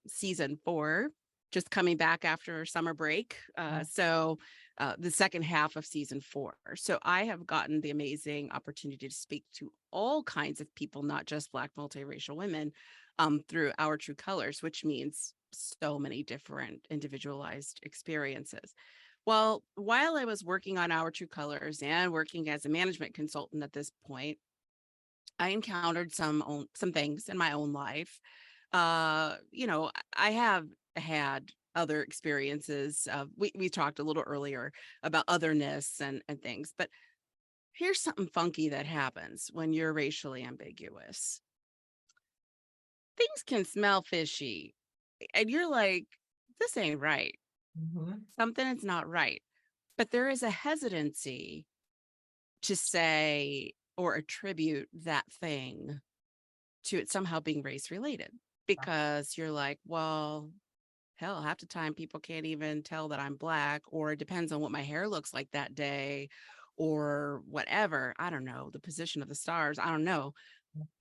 season 4, just coming back after summer break. The second half of season 4. So I have gotten the amazing opportunity to speak to all kinds of people, not just Black multiracial women, through Our True Colors, which means so many different individualized experiences. Well, while I was working on Our True Colors and working as a management consultant at this point, I encountered some things in my own life. I have had other experiences. We talked a little earlier about otherness and things, but here's something funky that happens when you're racially ambiguous. Things can smell fishy, and you're like, this ain't right. mhm. Something is not right. But there is a hesitancy to say or attribute that thing to it somehow being race related, because you're like, well, hell, half the time people can't even tell that I'm Black, or it depends on what my hair looks like that day, or whatever. I don't know, the position of the stars. I don't know.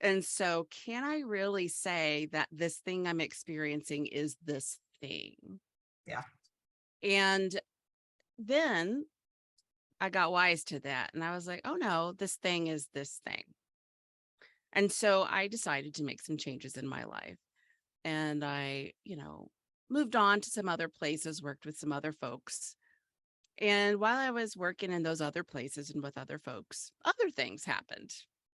And so, can I really say that this thing I'm experiencing is this thing? Yeah. And then I got wise to that and I was like, oh no, this thing is this thing. And so I decided to make some changes in my life. And I, moved on to some other places, worked with some other folks. And while I was working in those other places and with other folks, other things happened.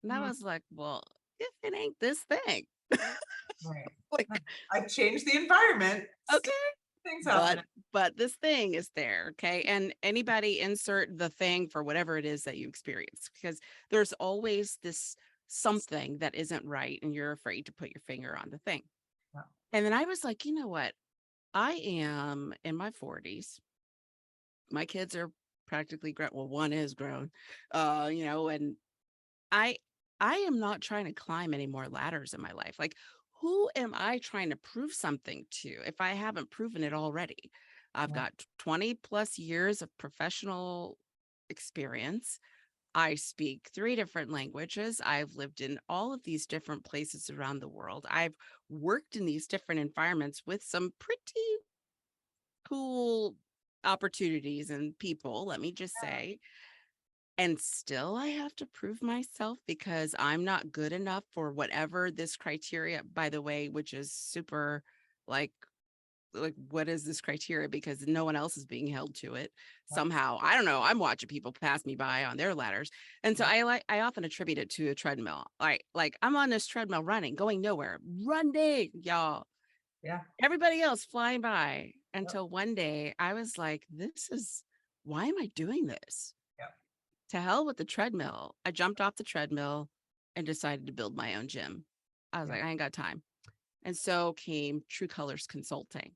And I Mm, was like, well, if it ain't this thing, right. like, I've changed the environment. okay, Still things but happening. but this thing is there, okay? And anybody insert the thing for whatever it is that you experience, because there's always this something that isn't right and you're afraid to put your finger on the thing. Yeah. And then I was like, you know what, I am in my 40s, my kids are practically grown, well, one is grown, and I I am not trying to climb any more ladders in my life. Like, who am I trying to prove something to if I haven't proven it already? I've Yeah. got 20 plus years of professional experience. I speak 3 different languages. I've lived in all of these different places around the world. I've worked in these different environments with some pretty cool opportunities and people, let me just say. And still, I have to prove myself because I'm not good enough for whatever this criteria, by the way, which is super like, what is this criteria? Because no one else is being held to it Yeah. somehow. I don't know. I'm watching people pass me by on their ladders. And so Yeah. I often attribute it to a treadmill. Like I'm on this treadmill running, going nowhere, running, y'all. Yeah. Everybody else flying by Yep. until one day I was like, why am I doing this? Yep. to hell with the treadmill. I jumped off the treadmill and decided to build my own gym. I was Yeah. like, I ain't got time. And so came True Colors Consulting.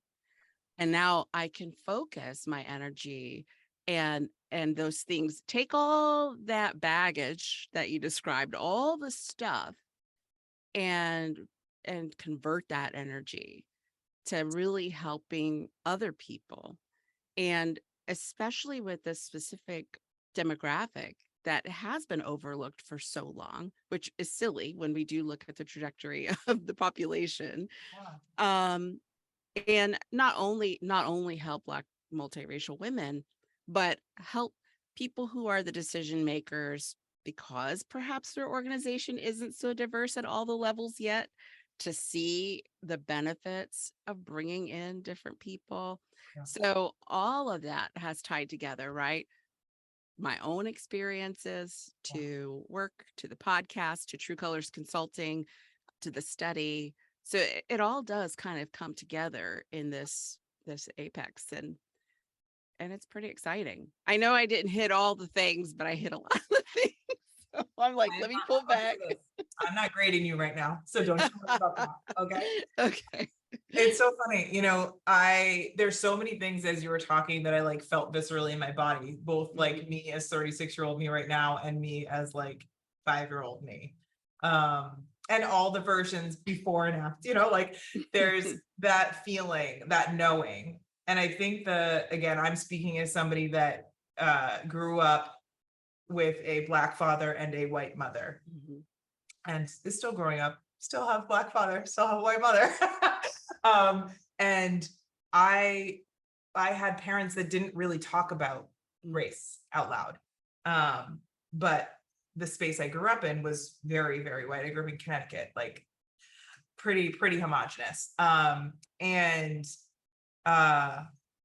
And now I can focus my energy and those things, take all that baggage that you described, all the stuff, and convert that energy to really helping other people. And especially with this specific demographic that has been overlooked for so long, which is silly when we do look at the trajectory of the population. Yeah. Um, and not only help Black multiracial women, but help people who are the decision makers, because perhaps their organization isn't so diverse at all the levels yet, to see the benefits of bringing in different people. Yeah. So all of that has tied together, right? My own experiences Yeah. to work, to the podcast, to True Colors Consulting, to the study. So it all does kind of come together in this apex, and it's pretty exciting. I know I didn't hit all the things, but I hit a lot of the things. So I'm like, let me pull back. I'm not grading you right now, so don't you worry about that. Okay. Okay. It's so funny, there's so many things as you were talking that I like felt viscerally in my body, both like me as 36-year-old me right now and me as like 5-year-old me. And all the versions before and after, like there's that feeling, that knowing. And I think again, I'm speaking as somebody that grew up with a Black father and a white mother, and is still growing up, still have Black father, still have white mother. And I had parents that didn't really talk about race out loud. But the space I grew up in was very, very white. I grew up in Connecticut, like pretty homogenous. And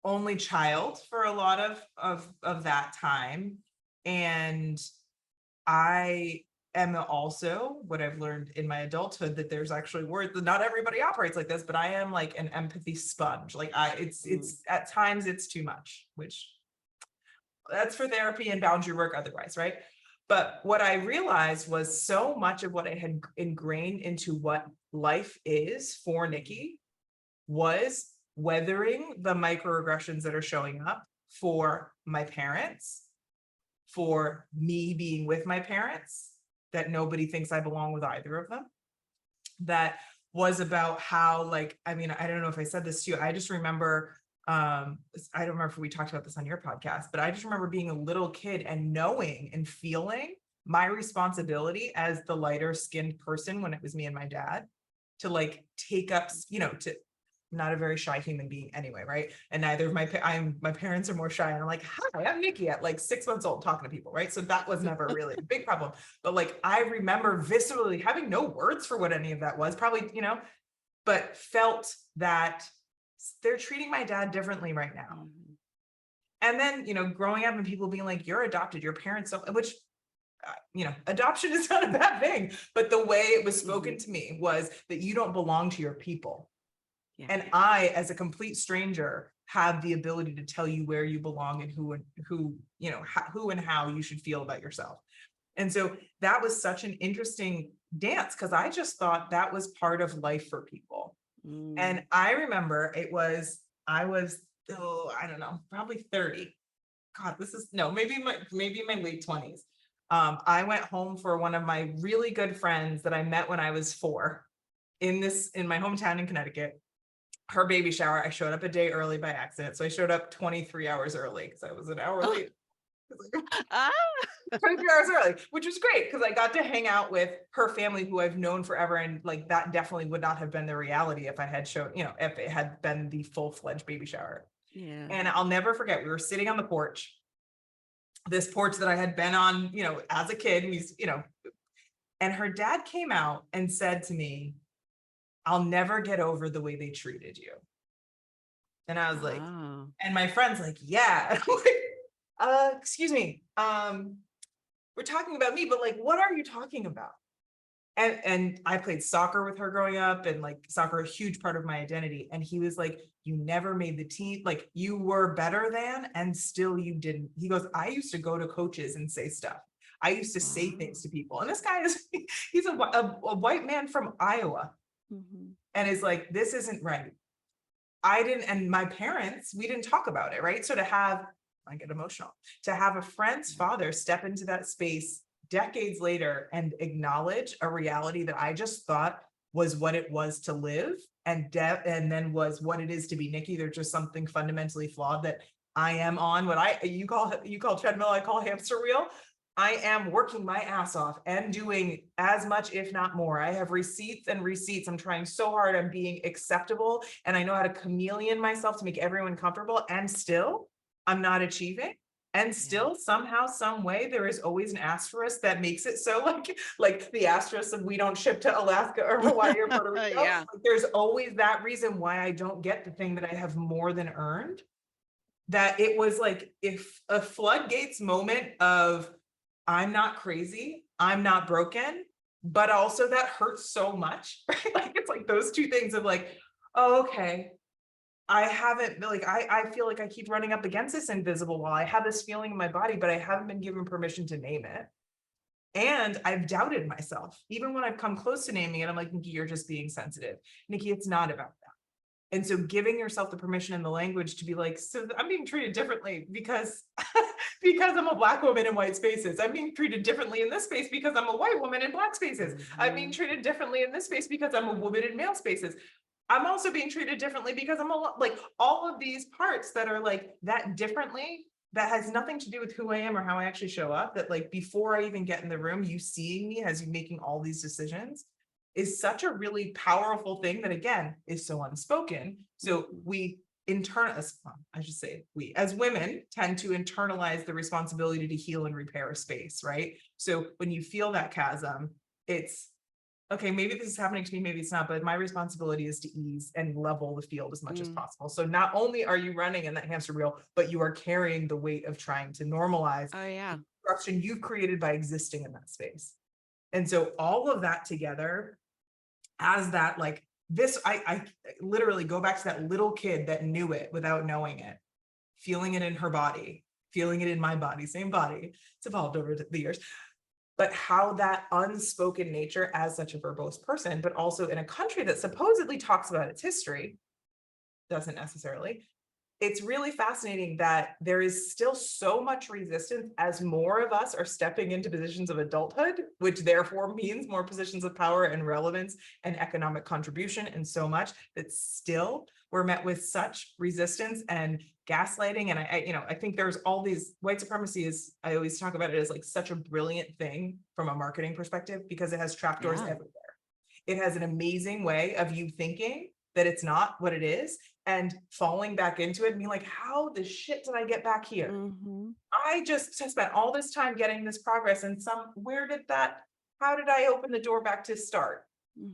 only child for a lot of that time. And I am also, what I've learned in my adulthood, that there's actually words that not everybody operates like this, but I am like an empathy sponge. Like it's at times it's too much, which that's for therapy and boundary work otherwise, right? But what I realized was so much of what I had ingrained into what life is for Nikki was weathering the microaggressions that are showing up for my parents, for me being with my parents, that nobody thinks I belong with either of them. That was about how, like, I mean, I don't know if I said this to you. I just remember, I don't remember if we talked about this on your podcast, but I just remember being a little kid and knowing and feeling my responsibility as the lighter skinned person when it was me and my dad to like take up, to not a very shy human being anyway, right? And neither of my parents are more shy. And I'm like, hi, I'm Nikki at like 6 months old talking to people, right? So that was never really a big problem. But like I remember viscerally having no words for what any of that was, probably, but felt that they're treating my dad differently right now. And then, growing up and people being like, you're adopted, your parents don't, which adoption is not a bad thing, but the way it was spoken to me was that you don't belong to your people. Yeah. And I, as a complete stranger, have the ability to tell you where you belong and who and how you should feel about yourself. And so that was such an interesting dance, because I just thought that was part of life for people. And I remember I was, I don't know, probably 30. God, maybe my late 20s. I went home for one of my really good friends that I met when I was 4 in my hometown in Connecticut. Her baby shower. I showed up a day early by accident. So I showed up 23 hours early because I was an hour late. 23 hours early, which was great because I got to hang out with her family who I've known forever. And like that definitely would not have been the reality if I had if it had been the full-fledged baby shower. Yeah. And I'll never forget, we were sitting on the porch, this porch that I had been on, as a kid, and her dad came out and said to me, I'll never get over the way they treated you. And I was like, and my friend's like, yeah. And I'm like, excuse me. We're talking about me, but like, what are you talking about? And I played soccer with her growing up, and like soccer, a huge part of my identity. And he was like, you never made the team, like you were better than, and still you didn't. He goes, I used to go to coaches and say stuff. I used to say Wow. things to people. And this guy is, he's a white man from Iowa, Mhm. and is like, this isn't right. I didn't, and my parents, we didn't talk about it, right? So to have, I get emotional, to have a friend's father step into that space decades later and acknowledge a reality that I just thought was what it was to live, and then was what it is to be Nikki. There's just something fundamentally flawed that I am on what you call treadmill, I call hamster wheel. I am working my ass off and doing as much, if not more. I have receipts and receipts. I'm trying so hard. I'm being acceptable, and I know how to chameleon myself to make everyone comfortable. And still, I'm not achieving. And Yeah. still, somehow, some way, there is always an asterisk that makes it so, like the asterisk of we don't ship to Alaska or Hawaii or Puerto Rico. Yeah. Like, there's always that reason why I don't get the thing that I have more than earned. That it was like if a floodgates moment of I'm not crazy, I'm not broken, but also that hurts so much, right? Like it's like those two things of like, oh, okay, I haven't like I feel like I keep running up against this invisible wall. I have this feeling in my body, but I haven't been given permission to name it. And I've doubted myself. Even when I've come close to naming it, I'm like, Nikki, you're just being sensitive. Nikki, it's not about that. And so giving yourself the permission and the language to be like, so I'm being treated differently because because I'm a Black woman in white spaces. I'm being treated differently in this space because I'm a white woman in Black spaces. I'm being Mhm. treated differently in this space because I'm a woman in male spaces. I'm also being treated differently because I'm like all of these parts that are like that differently, that has nothing to do with who I am or how I actually show up. That like before I even get in the room, you seeing me as you making all these decisions is such a really powerful thing that again is so unspoken. So Mhm. we I should say we as women tend to internalize the responsibility to heal and repair a space, right? So when you feel that chasm, it's okay, maybe this is happening to me, maybe it's not, but my responsibility is to ease and level the field as much as Mm. possible. So not only are you running in that hamster wheel, but you are carrying the weight of trying to normalize Oh the yeah. construction you've created by existing in that space. And so all of that together as that like this, I literally go back to that little kid that knew it without knowing it, feeling it in her body, feeling it in my body, same body. It's evolved over the years, but how that unspoken nature as such a verbose person, but also in a country that supposedly talks about its history, doesn't necessarily. It's really fascinating that there is still so much resistance as more of us are stepping into positions of adulthood, which therefore means more positions of power and relevance and economic contribution, and so much that still we're met with such resistance and gaslighting. And I think there's all these white supremacy is, I always talk about it as like such a brilliant thing from a marketing perspective because it has trapdoors Yeah. everywhere. It has an amazing way of you thinking that it's not what it is and falling back into it and being like, how the shit did I get back here? Mhm. I just spent all this time getting this progress and how did I open the door back to start?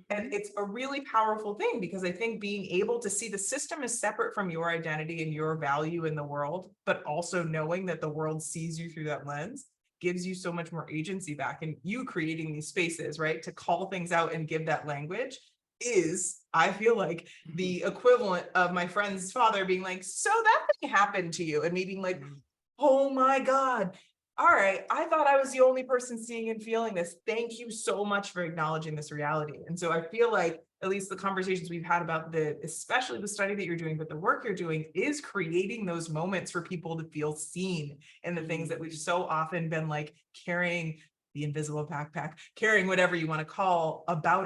And Mhm. it's a really powerful thing because I think being able to see the system is separate from your identity and your value in the world, but also knowing that the world sees you through that lens gives you so much more agency back. And you creating these spaces, right, to call things out and give that language is, I feel like, Mhm. the equivalent of my friend's father being like, so that thing happened to you, and me being like, Mm. oh my God. All right. I thought I was the only person seeing and feeling this. Thank you so much for acknowledging this reality. And so I feel like at least the conversations we've had about especially the study that you're doing, but the work you're doing is creating those moments for people to feel seen in the things that we've Mhm. so often been like carrying the invisible backpack, carrying whatever you want to call about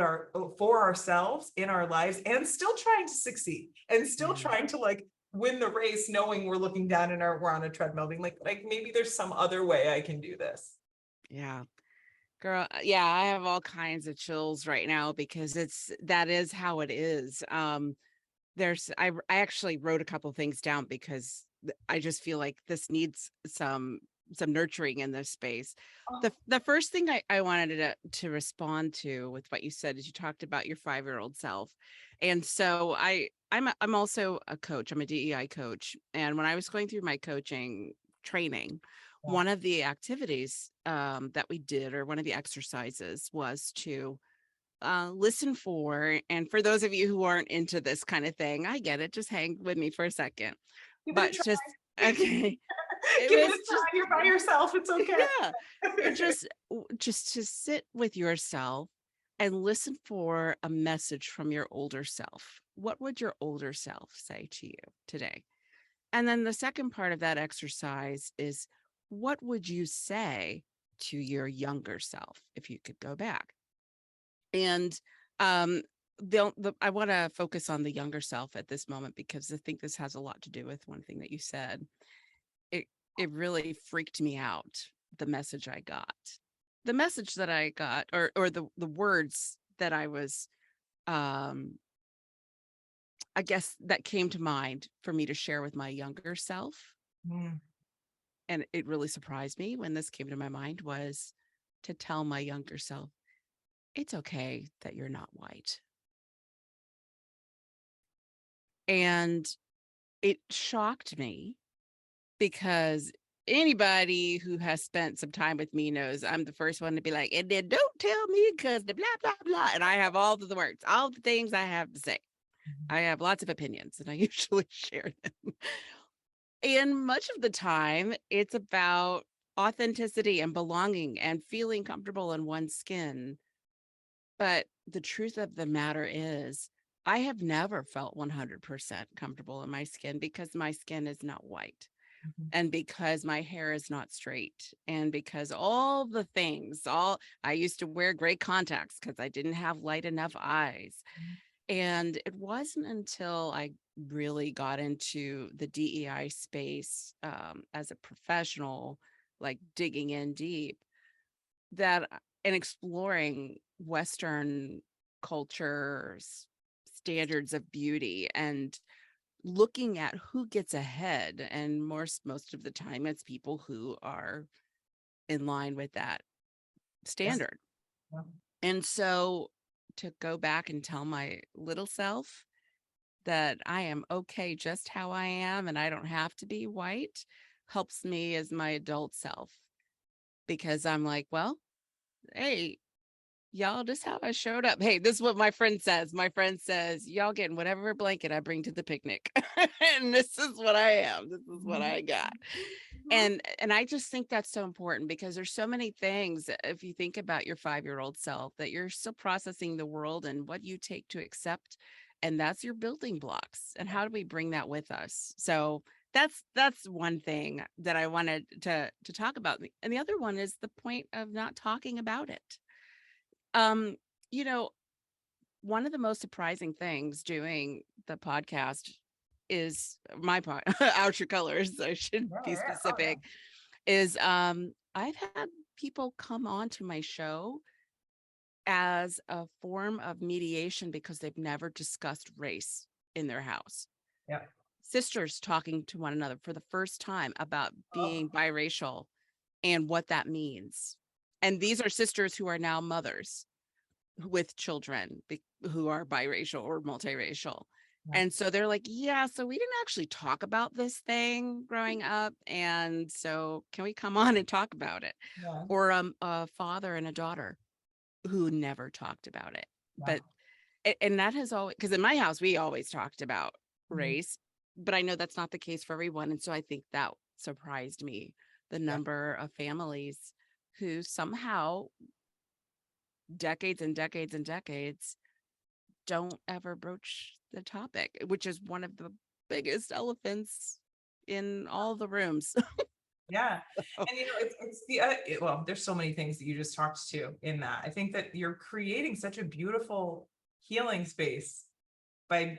for ourselves in our lives and still trying to succeed and still Yeah. trying to like win the race, knowing we're looking down and we're on a treadmill, being like maybe there's some other way I can do this. Yeah. Girl, yeah, I have all kinds of chills right now because that is how it is. I actually wrote a couple things down because I just feel like this needs some nurturing in this space. Oh, The first thing I wanted to respond to with what you said is you talked about your 5-year-old self. And so I'm also a coach. I'm a DEI coach. And when I was going through my coaching training, yeah. one of the activities that we did, or one of the exercises, was to listen for, and for those of you who aren't into this kind of thing, I get it. Just hang with me for a second. Give it a But try. just, okay. It Give it a was try. just, You're by yourself. It's okay. yeah, it just to sit with yourself and listen for a message from your older self. What would your older self say to you today? And then the second part of that exercise is, what would you say to your younger self if you could go back? And um, I want to focus on the younger self at this moment because I think this has a lot to do with one thing that you said. It it really freaked me out, the message I got. The message that I got, or the words that I was, um, I guess that came to mind for me to share with my younger self, Mm, and it really surprised me when this came to my mind, was to tell my younger self, it's okay that you're not white. And it shocked me because anybody who has spent some time with me knows I'm the first one to be like, and then don't tell me because the blah, blah, blah. And I have all of the words, all the things I have to say. mhm. I have lots of opinions and I usually share them. And much of the time, it's about authenticity and belonging and feeling comfortable in one's skin. But the truth of the matter is, I have never felt 100% comfortable in my skin because my skin is not white, Mhm. and because my hair is not straight, and because all the things, all I used to wear gray contacts because I didn't have light enough eyes. And it wasn't until I really got into the DEI space, as a professional, like digging in deep, that and exploring Western cultures, standards of beauty, and looking at who gets ahead. And most of the time, it's people who are in line with that Yes. standard. Yeah. And so to go back and tell my little self that I am okay just how I am and I don't have to be white helps me as my adult self, because I'm like, well, hey, y'all, this is how I showed up. Hey, this is what my friend says. My friend says, y'all getting whatever blanket I bring to the picnic. And this is what I am. This is what Mhm. I got. Mhm. And I just think that's so important because there's so many things, if you think about your 5-year-old self, that you're still processing the world and what you take to accept. And that's your building blocks. And how do we bring that with us? So that's one thing that I wanted to talk about. And the other one is the point of not talking about it. Um, you know, one of the most surprising things doing the podcast is my part, Our True Colors, I should Yeah, be yeah. Oh, yeah. specific, is I've had people come on to my show as a form of mediation because they've never discussed race in their house. Yeah. Sisters talking to one another for the first time about Oh, being biracial and what that means. And these are sisters who are now mothers with children who are biracial or multiracial. yeah. And so they're like, yeah, so we didn't actually talk about this thing growing up. And so can we come on and talk about it? Yeah. Or a father and a daughter who never talked about it. Yeah. But, and that has always, because in my house, we always talked about Mhm. race, but I know that's not the case for everyone. And so I think that surprised me, the Yeah. number of families who somehow, decades and decades and decades, don't ever broach the topic, which is one of the biggest elephants in all the rooms. Yeah. And it's well, there's so many things that you just talked to in that. I think that you're creating such a beautiful healing space by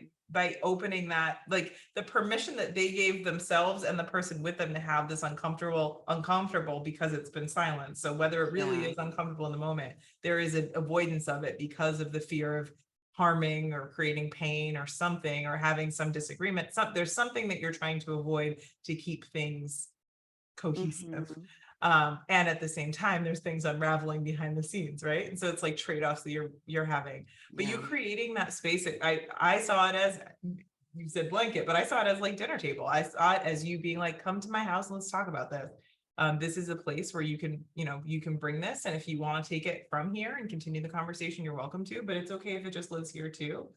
opening that, like the permission that they gave themselves and the person with them to have this uncomfortable because it's been silenced. So whether it really Yeah. is uncomfortable in the moment, there is an avoidance of it because of the fear of harming or creating pain or something, or having some disagreement. There's something that you're trying to avoid to keep things cohesive. Mhm. And at the same time, there's things unraveling behind the scenes, right? And so it's like trade-offs that you're having. But you Yeah. creating that space, I saw it as, you said blanket, but I saw it as like dinner table. I saw it as you being like, come to my house and let's talk about this. This is a place where you can, you can bring this. And if you want to take it from here and continue the conversation, you're welcome to, but it's okay if it just lives here too.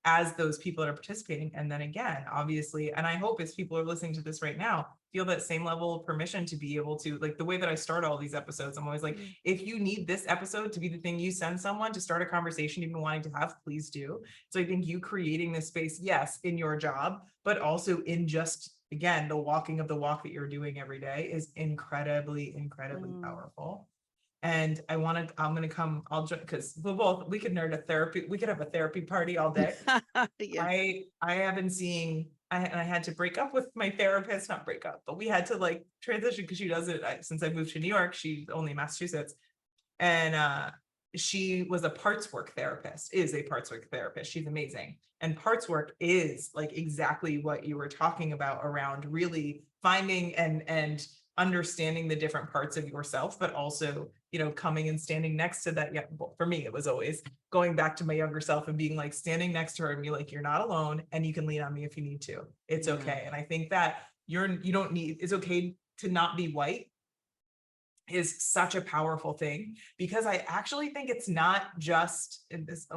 As those people that are participating. And then again, obviously, and I hope as people are listening to this right now, feel that same level of permission to be able to, like the way that I start all these episodes, I'm always like, if you need this episode to be the thing you send someone to start a conversation you've been wanting to have, please do. So I think you creating this space, yes, in your job, but also in just, again, the walking of the walk that you're doing every day is incredibly, incredibly powerful. And I'm going to come, I'll join, because we could we could have a therapy party all day. Yeah. I have been seeing, I had to break up with my therapist, not break up, but we had to like transition because she does it since I moved to New York, she's only in Massachusetts. And she was a parts work therapist, is a parts work therapist. She's amazing. And parts work is like exactly what you were talking about around really finding and understanding the different parts of yourself, but also, coming and standing next to that. Yeah, well, for me, it was always going back to my younger self and being like standing next to her and be like, you're not alone and you can lean on me if you need to. It's okay. And I think that it's okay to not be white is such a powerful thing, because I actually think it's not just in this,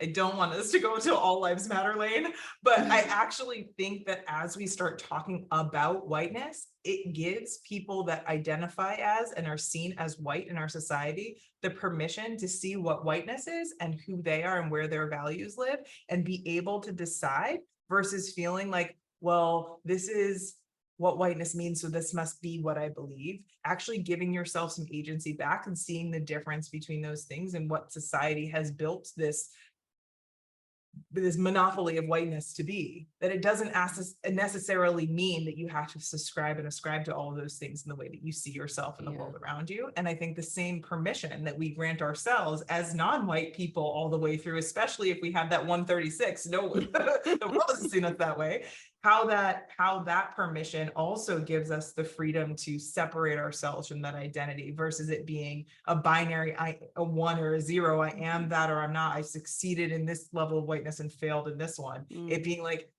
I don't want us to go into all lives matter lane, but I actually think that as we start talking about whiteness, it gives people that identify as and are seen as white in our society the permission to see what whiteness is and who they are and where their values live, and be able to decide, versus feeling like, well, this is what whiteness means, so this must be what I believe. Actually giving yourself some agency back and seeing the difference between those things and what society has built this monopoly of whiteness to be, that it doesn't necessarily mean that you have to subscribe and ascribe to all of those things in the way that you see yourself in the world around you. And I think the same permission that we grant ourselves as non-white people all the way through, especially if we have that 136, no, the world hasn't seen us that way, how that permission also gives us the freedom to separate ourselves from that identity, versus it being a binary, a 1 or a 0, I am that or I'm not, I succeeded in this level of whiteness and failed in this one. It being like,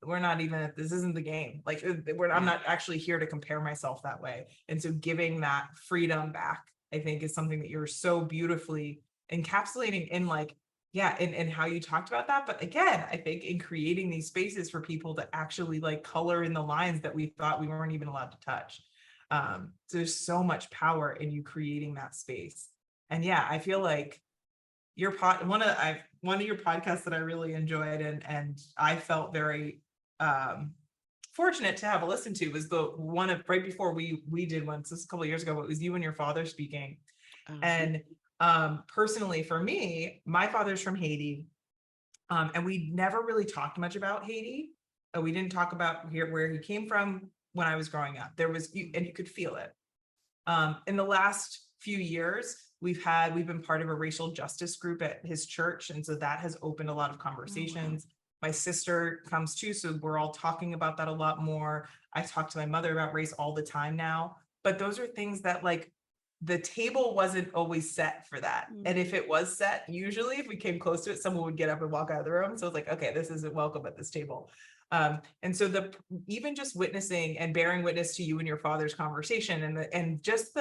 we're not even, this isn't the game. Like I'm not actually here to compare myself that way. And so giving that freedom back, I think, is something that you're so beautifully encapsulating in, like, and how you talked about that. But again, I think in creating these spaces for people to actually like color in the lines that we thought we weren't even allowed to touch. So there's so much power in you creating that space. And yeah, I feel like one of your podcasts that I really enjoyed and I felt very fortunate to have a listen to was the one of right before we did one. So this is a couple of years ago, but it was you and your father speaking. And personally for me, my father's from Haiti. And we never really talked much about Haiti. We didn't talk about where he came from when I was growing up. And you could feel it. In the last few years, we've been part of a racial justice group at his church. And so that has opened a lot of conversations. Oh, wow. My sister comes too, so we're all talking about that a lot more. I talk to my mother about race all the time now, but those are things that, like, the table wasn't always set for that. And if it was set, usually if we came close to it, someone would get up and walk out of the room. So it's like, okay, this isn't welcome at this table. And so even just witnessing and bearing witness to you and your father's conversation and just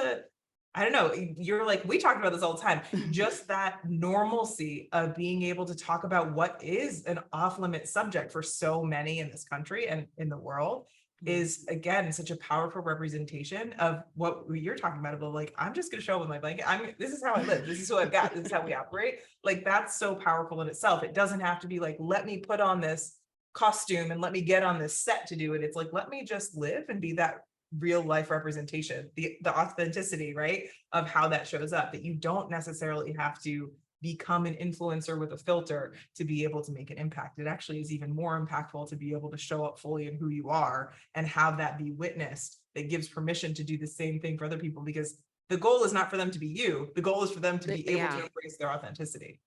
I don't know, you're like, we talked about this all the time, just that normalcy of being able to talk about what is an off limit subject for so many in this country and in the world is, again, such a powerful representation of what you're talking about, like, I'm just going to show up with my blanket. This is how I live. This is who I've got. This is how we operate. Like, that's so powerful in itself. It doesn't have to be like, let me put on this costume and let me get on this set to do it. It's like, let me just live and be that real life representation, the authenticity, right, of how that shows up, that you don't necessarily have to become an influencer with a filter to be able to make an impact. It actually is even more impactful to be able to show up fully in who you are and have that be witnessed. That gives permission to do the same thing for other people, because the goal is not for them to be you. The goal is for them to be able to embrace their authenticity.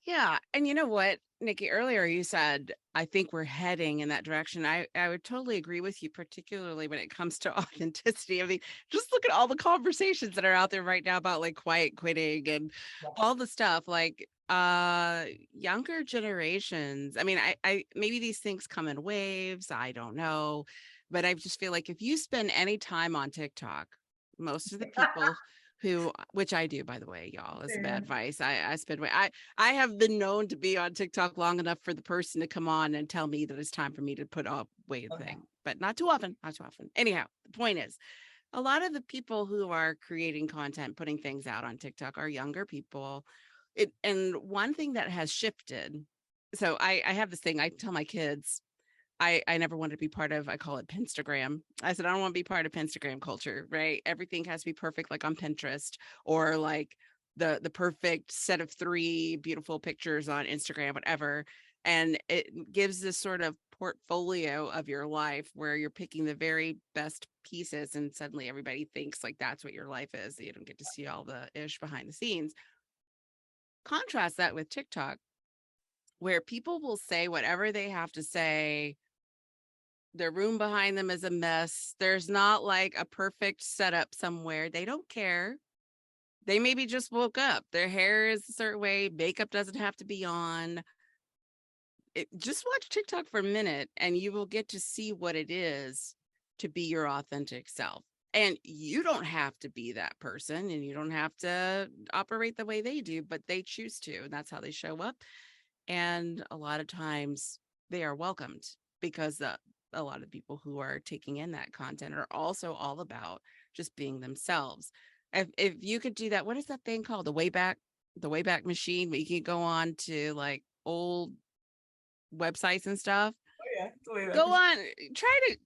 Yeah. And you know what, Nikki, earlier you said, I think we're heading in that direction. I would totally agree with you, particularly when it comes to authenticity. I mean, just look at all the conversations that are out there right now about like quiet quitting and all the stuff, like younger generations. I mean, I maybe these things come in waves. I don't know. But I just feel like if you spend any time on TikTok, most of the people who, which I do, by the way, y'all, is bad advice. I spend I have been known to be on TikTok long enough for the person to come on and tell me that it's time for me to put up weight thing, but not too often, not too often. Anyhow, the point is, a lot of the people who are creating content, putting things out on TikTok are younger people. And one thing that has shifted. So I have this thing I tell my kids, I never wanted to be part of, I call it Pinstagram. I said, I don't want to be part of Pinstagram culture, right? Everything has to be perfect, like on Pinterest, or like the perfect set of 3 beautiful pictures on Instagram, whatever. And it gives this sort of portfolio of your life where you're picking the very best pieces, and suddenly everybody thinks like that's what your life is. You don't get to see all the ish behind the scenes. Contrast that with TikTok, where people will say whatever they have to say. Their room behind them is a mess. There's not like a perfect setup somewhere. They don't care. They maybe just woke up. Their hair is a certain way. Makeup doesn't have to be on. Just watch TikTok for a minute and you will get to see what it is to be your authentic self. And you don't have to be that person, and you don't have to operate the way they do, but they choose to. And that's how they show up. And a lot of times they are welcomed, because a lot of people who are taking in that content are also all about just being themselves. If you could do that, what is that thing called? The Wayback Machine, where you can go on to like old websites and stuff. Oh yeah, Go on, try to,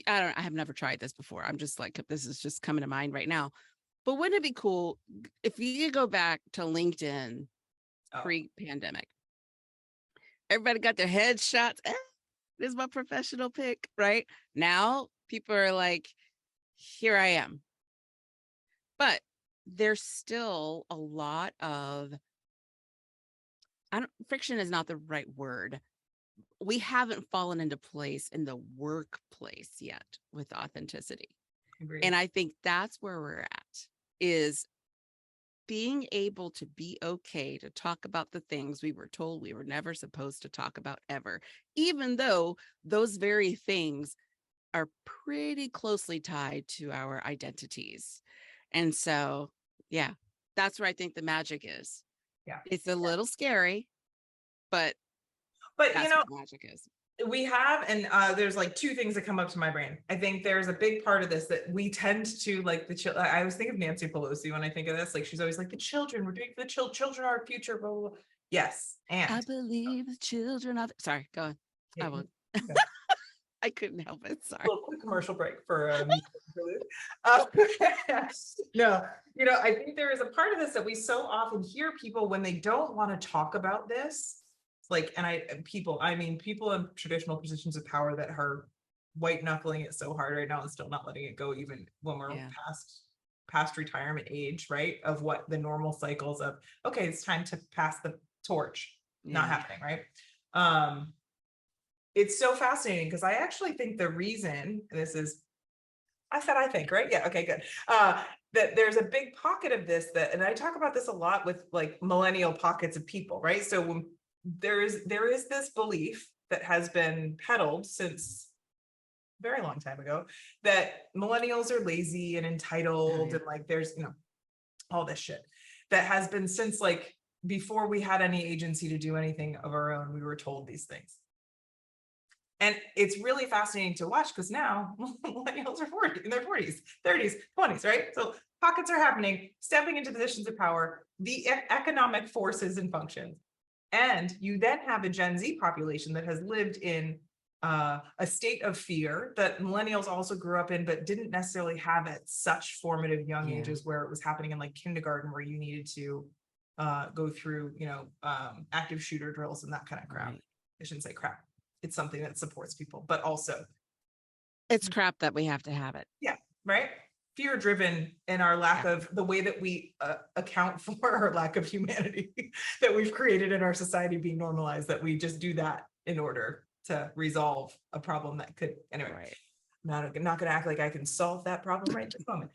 I have never tried this before. I'm just like, this is just coming to mind right now. But wouldn't it be cool if you could go back to LinkedIn pre-pandemic? Everybody got their headshots. This is my professional pic, right? Now people are like, here I am. But there's still a lot of, friction is not the right word. We haven't fallen into place in the workplace yet with authenticity. Agreed. And I think that's where we're at, is being able to be okay to talk about the things we were told we were never supposed to talk about ever, even though those very things are pretty closely tied to our identities. And so, yeah, that's where I think the magic is. Yeah. It's a little scary, but that's what the magic is. We have, and there's like 2 things that come up to my brain. I think there's a big part of this that we tend to like I always think of Nancy Pelosi when I think of this. Like, she's always like, the children, we're doing for the children are our future, blah, blah, blah. Yes. And I believe the children of, sorry, go on. yeah, I won't. I couldn't help it. Sorry. A little quick commercial break for no, I think there is a part of this that we so often hear people when they don't want to talk about this. Like, and people in traditional positions of power that are white knuckling it so hard right now and still not letting it go, even when we're past retirement age, right? Of what the normal cycles of, okay, it's time to pass the torch, not happening, right? It's so fascinating because I actually think the reason this is, I think, right? Yeah. Okay, good. That there's a big pocket of this and I talk about this a lot with like millennial pockets of people, right? So when there is this belief that has been peddled since a very long time ago that millennials are lazy and entitled, and like there's all this shit that has been since like before we had any agency to do anything of our own. We were told these things. And it's really fascinating to watch because now millennials are in their 40s, 30s, 20s, right? So pockets are happening, stepping into positions of power, the economic forces and functions. And you then have a Gen Z population that has lived in a state of fear that millennials also grew up in, but didn't necessarily have at such formative young ages, where it was happening in like kindergarten, where you needed to go through, active shooter drills and that kind of crap. Right. I shouldn't say crap. It's something that supports people, but also it's crap that we have to have it. Yeah. Right. Fear driven in our lack of the way that we account for our lack of humanity that we've created in our society being normalized, that we just do that in order to resolve a problem that could, anyway, right. I'm not going to act like I can solve that problem right this moment.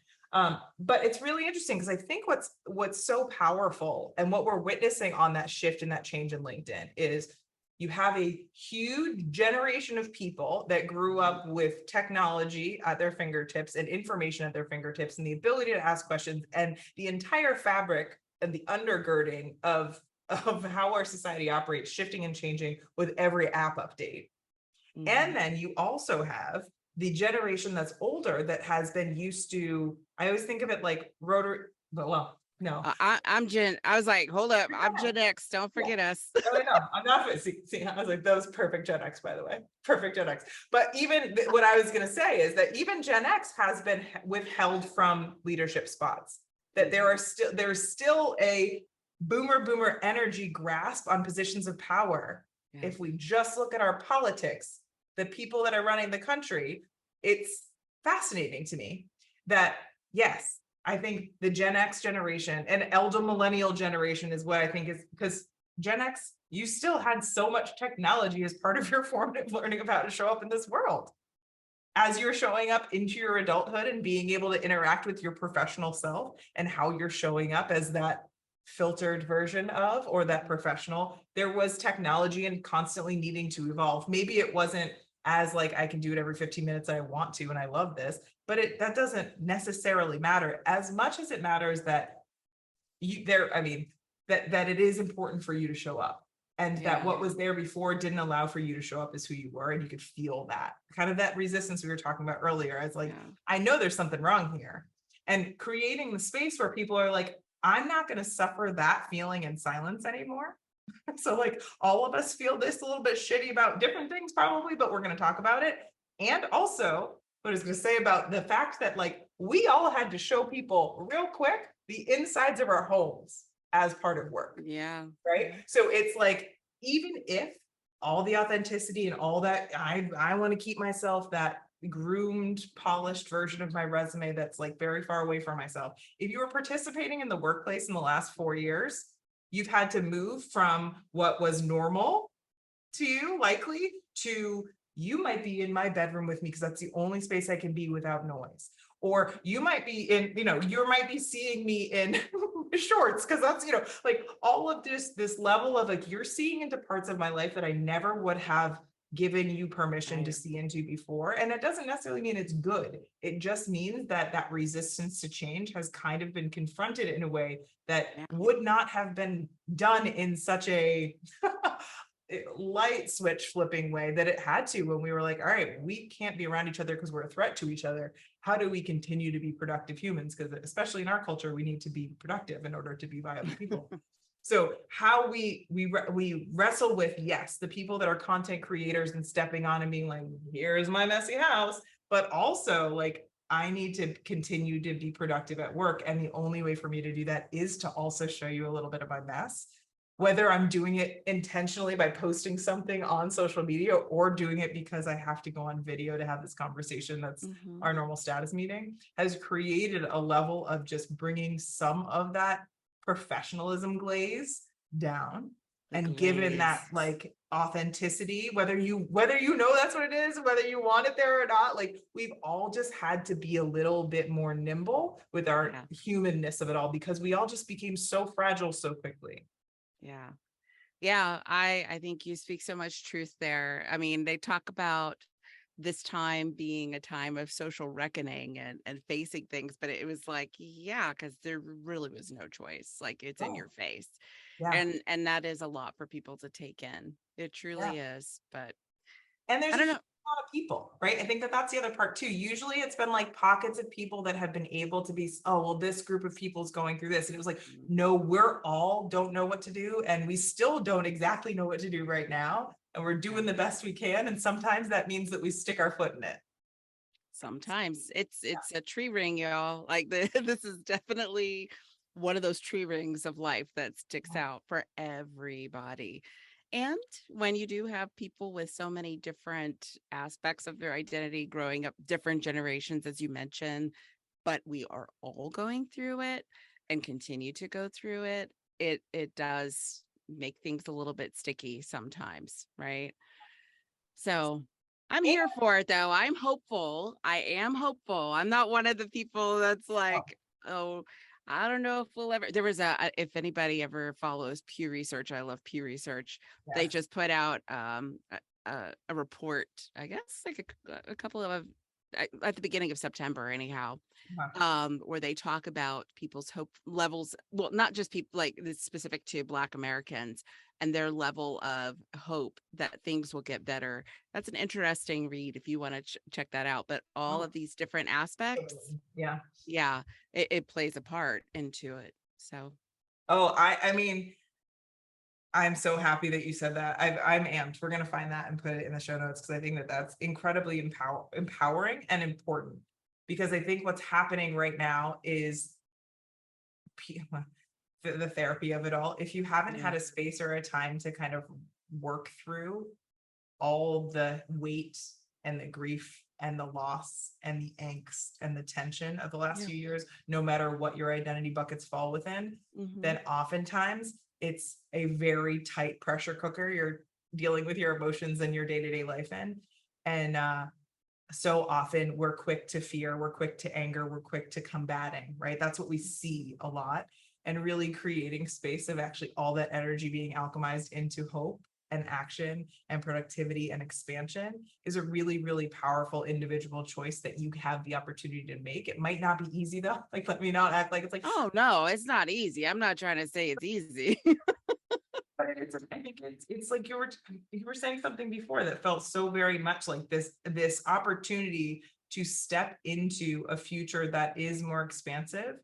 But it's really interesting because I think what's so powerful and what we're witnessing on that shift and that change in LinkedIn is you have a huge generation of people that grew up with technology at their fingertips and information at their fingertips and the ability to ask questions and the entire fabric and the undergirding of how our society operates shifting and changing with every app update. And then you also have the generation that's older that has been used to, I always think of it like rotary, well, no. I was like, hold up, I'm Gen X. Don't forget us. No, I'm not. See, I was like, that was perfect Gen X, by the way. Perfect Gen X. But even what I was going to say is that even Gen X has been withheld from leadership spots. That there's still a boomer energy grasp on positions of power. Yeah. If we just look at our politics, the people that are running the country, it's fascinating to me that yes, I think the Gen X generation and elder millennial generation is what I think is, because Gen X, you still had so much technology as part of your formative learning of how to show up in this world. As you're showing up into your adulthood and being able to interact with your professional self and how you're showing up as that filtered version of, or that professional, there was technology and constantly needing to evolve. Maybe it wasn't as like, I can do it every 15 minutes I want to, and I love this, but that doesn't necessarily matter as much as it matters that that it is important for you to show up, and that what was there before didn't allow for you to show up as who you were, and you could feel that kind of that resistance we were talking about earlier. It's like, I know there's something wrong here, and creating the space where people are like, I'm not going to suffer that feeling in silence anymore. So like all of us feel this a little bit shitty about different things probably, but we're going to talk about it. And also what I was going to say about the fact that like we all had to show people real quick the insides of our homes as part of work. Yeah. Right. So it's like, even if all the authenticity and all that, I want to keep myself that groomed, polished version of my resume that's like very far away from myself. If you were participating in the workplace in the last 4 years, you've had to move from what was normal to you, likely, to you might be in my bedroom with me because that's the only space I can be without noise. Or you might be in, you might be seeing me in shorts because that's, like all of this level of like, you're seeing into parts of my life that I never would have given you permission to see into before. And it doesn't necessarily mean it's good. It just means that that resistance to change has kind of been confronted in a way that would not have been done in such a light switch flipping way that it had to, when we were like, all right, we can't be around each other because we're a threat to each other. How do we continue to be productive humans? Because especially in our culture, we need to be productive in order to be viable people. So how we wrestle with, yes, the people that are content creators and stepping on and being like, here's my messy house, but also like, I need to continue to be productive at work. And the only way for me to do that is to also show you a little bit of my mess, whether I'm doing it intentionally by posting something on social media or doing it because I have to go on video to have this conversation that's our normal status meeting, has created a level of just bringing some of that professionalism glaze down and given that like authenticity, whether you know that's what it is, whether you want it there or not, like we've all just had to be a little bit more nimble with our humanness of it all, because we all just became so fragile so quickly. Yeah, I think you speak so much truth there. I mean, they talk about this time being a time of social reckoning and facing things, but it was like, because there really was no choice. Like it's in your face. And that is a lot for people to take in. It truly is. But and there's I don't know. a lot of people, right? I think that's the other part too. Usually it's been like pockets of people that have been able to be, oh, well, this group of people is going through this. And it was like, no, we're all don't know what to do. And we still don't exactly know what to do right now. And we're doing the best we can. And sometimes that means that we stick our foot in it. Sometimes it's a tree ring, y'all. Like this is definitely one of those tree rings of life that sticks out for everybody. And when you do have people with so many different aspects of their identity growing up, different generations, as you mentioned, but we are all going through it and continue to go through it, it does make things a little bit sticky sometimes, right? So I'm here for it though. I'm hopeful. I am hopeful. I'm not one of the people that's like, oh, I don't know if we'll ever. There was if anybody ever follows Pew Research, I love Pew Research. They Yes. just put out a report, I guess, like a couple of at the beginning of September, anyhow, Uh-huh. where they talk about people's hope levels. Well, not just people, like it's specific to Black Americans and their level of hope that things will get better. That's an interesting read if you want to check that out. But all Oh, of these different aspects, totally. Yeah. yeah, it plays a part into it. So, Oh, I mean, I'm so happy that you said that. I'm amped. We're gonna find that and put it in the show notes because I think that that's incredibly empowering and important. Because I think what's happening right now is the therapy of it all. If you haven't yeah. had a space or a time to kind of work through all the weight and the grief and the loss and the angst and the tension of the last Yeah. few years, no matter what your identity buckets fall within, Hmm. then oftentimes it's a very tight pressure cooker you're dealing with your emotions and your day-to-day life in. And so often we're quick to fear, we're quick to anger, we're quick to combating, right? That's what we see a lot. And really creating space of actually all that energy being alchemized into hope and action and productivity and expansion is a really, really powerful individual choice that you have the opportunity to make. It might not be easy though. Like, let me not act like it's like, Oh no, it's not easy. I'm not trying to say it's easy. but I think it's like you were saying something before that felt so very much like this opportunity to step into a future that is more expansive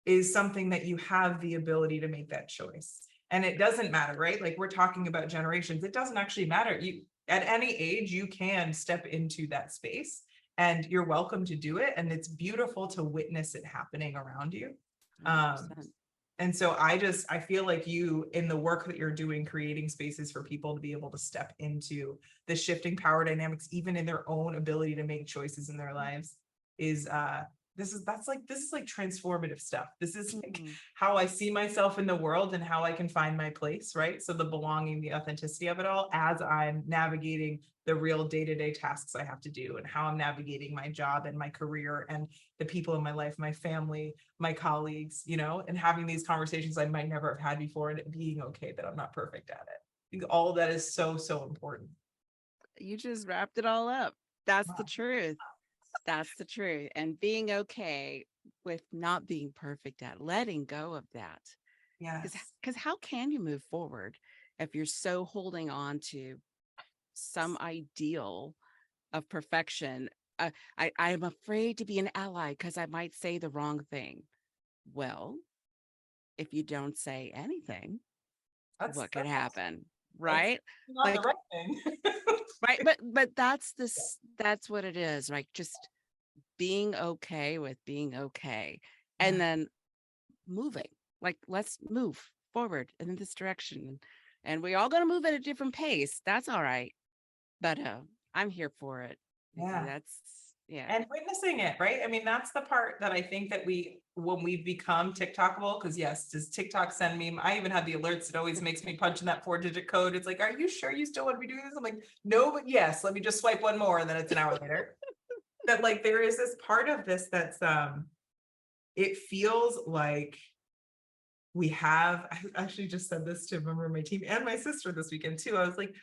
is something that you have the ability to make that choice. And it doesn't matter, right? Like we're talking about generations. It doesn't actually matter. You at any age you can step into that space and you're welcome to do it. And it's beautiful to witness it happening around you. Um, 100%. and so I feel like you in the work that you're doing, creating spaces for people to be able to step into the shifting power dynamics, even in their own ability to make choices in their lives, is this is like transformative stuff. This is like Mhm. how I see myself in the world and how I can find my place, right? So the belonging, the authenticity of it all as I'm navigating the real day-to-day tasks I have to do and how I'm navigating my job and my career and the people in my life, my family, my colleagues, and having these conversations I might never have had before and it being okay that I'm not perfect at it. I think all of that is so, so important. You just wrapped it all up. That's the Wow. truth. That's the truth. And being okay with not being perfect at letting go of that. Because Yes. because how can you move forward if you're so holding on to some ideal of perfection? I'm afraid to be an ally because I might say the wrong thing. Well, if you don't say anything, That's what could happen? that's Right? not the Like, right thing. right. But that's what it is. Like just being okay with being okay. And Yeah. then moving. Like, let's move forward in this direction. And we all gonna move at a different pace. That's all right. But I'm here for it. Yeah. That's yeah. And witnessing it, right? I mean, that's the part that I think that when we become TikTokable, because yes, does TikTok send me? I even have the alerts. It always makes me punch in that 4-digit code. It's like, are you sure you still want to be doing this? I'm like, no, but yes, let me just swipe one more. And then it's an hour later. That like, there is this part of this that's, it feels like I actually just said this to a member of my team and my sister this weekend too. I was like,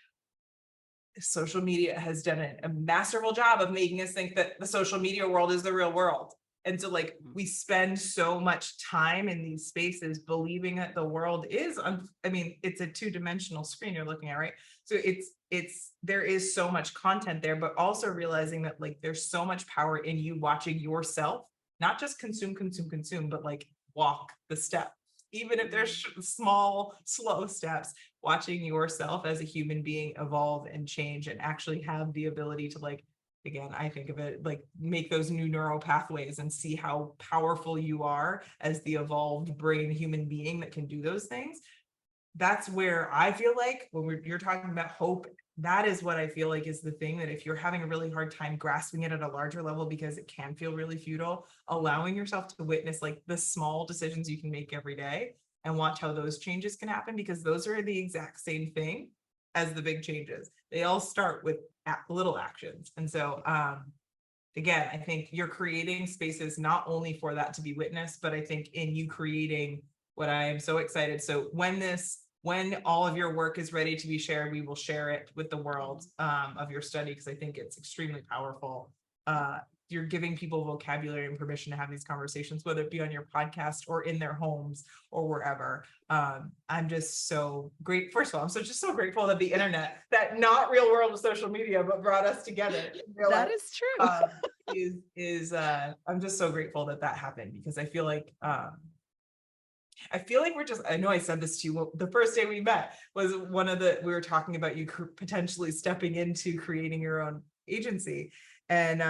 social media has done a masterful job of making us think that the social media world is the real world. And so like Mhm. we spend so much time in these spaces believing that the world is, I mean, it's a two-dimensional screen you're looking at, right? So there is so much content there, but also realizing that like there's so much power in you watching yourself, not just consume, but like walk the step. Even if there's Mhm. small, slow steps, watching yourself as a human being evolve and change and actually have the ability to like, again, I think of it like make those new neural pathways and see how powerful you are as the evolved brain human being that can do those things. That's where I feel like when you're talking about hope, that is what I feel like is the thing that if you're having a really hard time grasping it at a larger level because it can feel really futile, allowing yourself to witness like the small decisions you can make every day and watch how those changes can happen because those are the exact same thing as the big changes. They all start with little actions. And so again, I think you're creating spaces not only for that to be witnessed, but I think in you creating what I am so excited. So when all of your work is ready to be shared, we will share it with the world of your study, because I think it's extremely powerful. You're giving people vocabulary and permission to have these conversations, whether it be on your podcast or in their homes or wherever. I'm just so great. First of all, just so grateful that the internet, that not real world of social media, but brought us together in real That life, is true. I'm just so grateful that happened, because I feel like I know I said this to you the first day we met, was we were talking about you potentially stepping into creating your own agency. And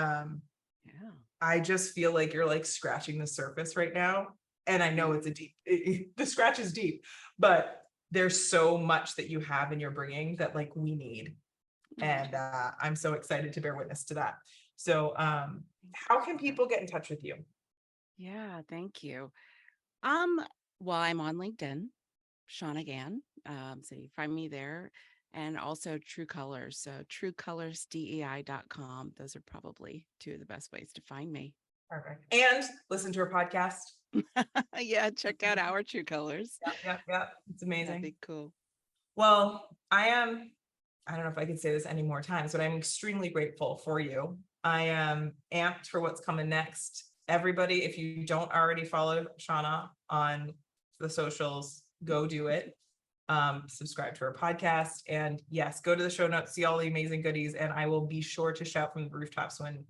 Yeah. I just feel like you're like scratching the surface right now. And I know it's the scratch is deep, but there's so much that you have and you're bringing that like we need. And I'm so excited to bear witness to that. So how can people get in touch with you? Yeah, thank you. Well, I'm on LinkedIn, Shawna Gann. So you find me there, and also True Colors. So truecolorsdei.com. Those are probably two of the best ways to find me. Perfect. And listen to her podcast. Yeah, check out our True Colors. Yeah. It's amazing. That'd be cool. Well, I don't know if I could say this any more times, but I'm extremely grateful for you. I am amped for what's coming next. Everybody, if you don't already follow Shawna on the socials, go do it. Subscribe to her podcast, and yes, go to the show notes, see all the amazing goodies, and I will be sure to shout from the rooftops when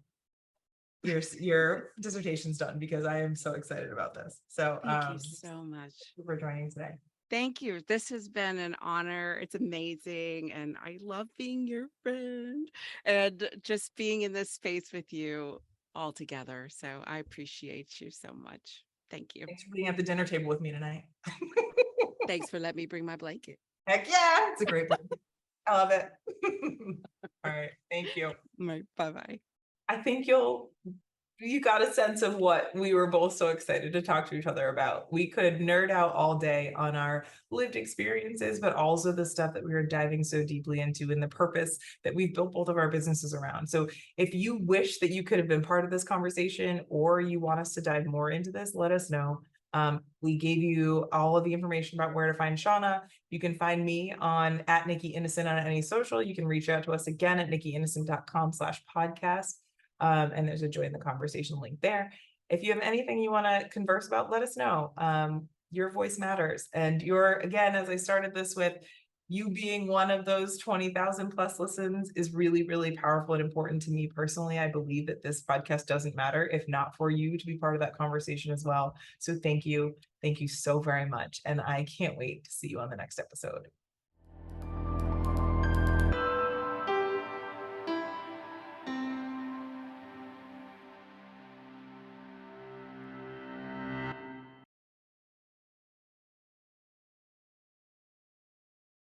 your dissertation's done, because I am so excited about this. So thank you so much for joining today. Thank you. This has been an honor. It's amazing. And I love being your friend and just being in this space with you all together. So I appreciate you so much. Thank you. Thanks for being at the dinner table with me tonight. Thanks for letting me bring my blanket. Heck yeah. It's a great blanket. I love it. All right. Thank you. Bye-bye. I think you got a sense of what we were both so excited to talk to each other about. We could nerd out all day on our lived experiences, but also the stuff that we were diving so deeply into and the purpose that we've built both of our businesses around. So if you wish that you could have been part of this conversation, or you want us to dive more into this, let us know. We gave you all of the information about where to find Shawna. You can find me on @NikkiInnocent on any social. You can reach out to us again at nikkiinnocent.com/podcast. And there's a join the conversation link there. If you have anything you want to converse about, let us know. Your voice matters. And again, as I started this with, you being one of those 20,000 plus listens is really, really powerful and important to me personally. I believe that this podcast doesn't matter if not for you to be part of that conversation as well. So thank you. Thank you so very much. And I can't wait to see you on the next episode.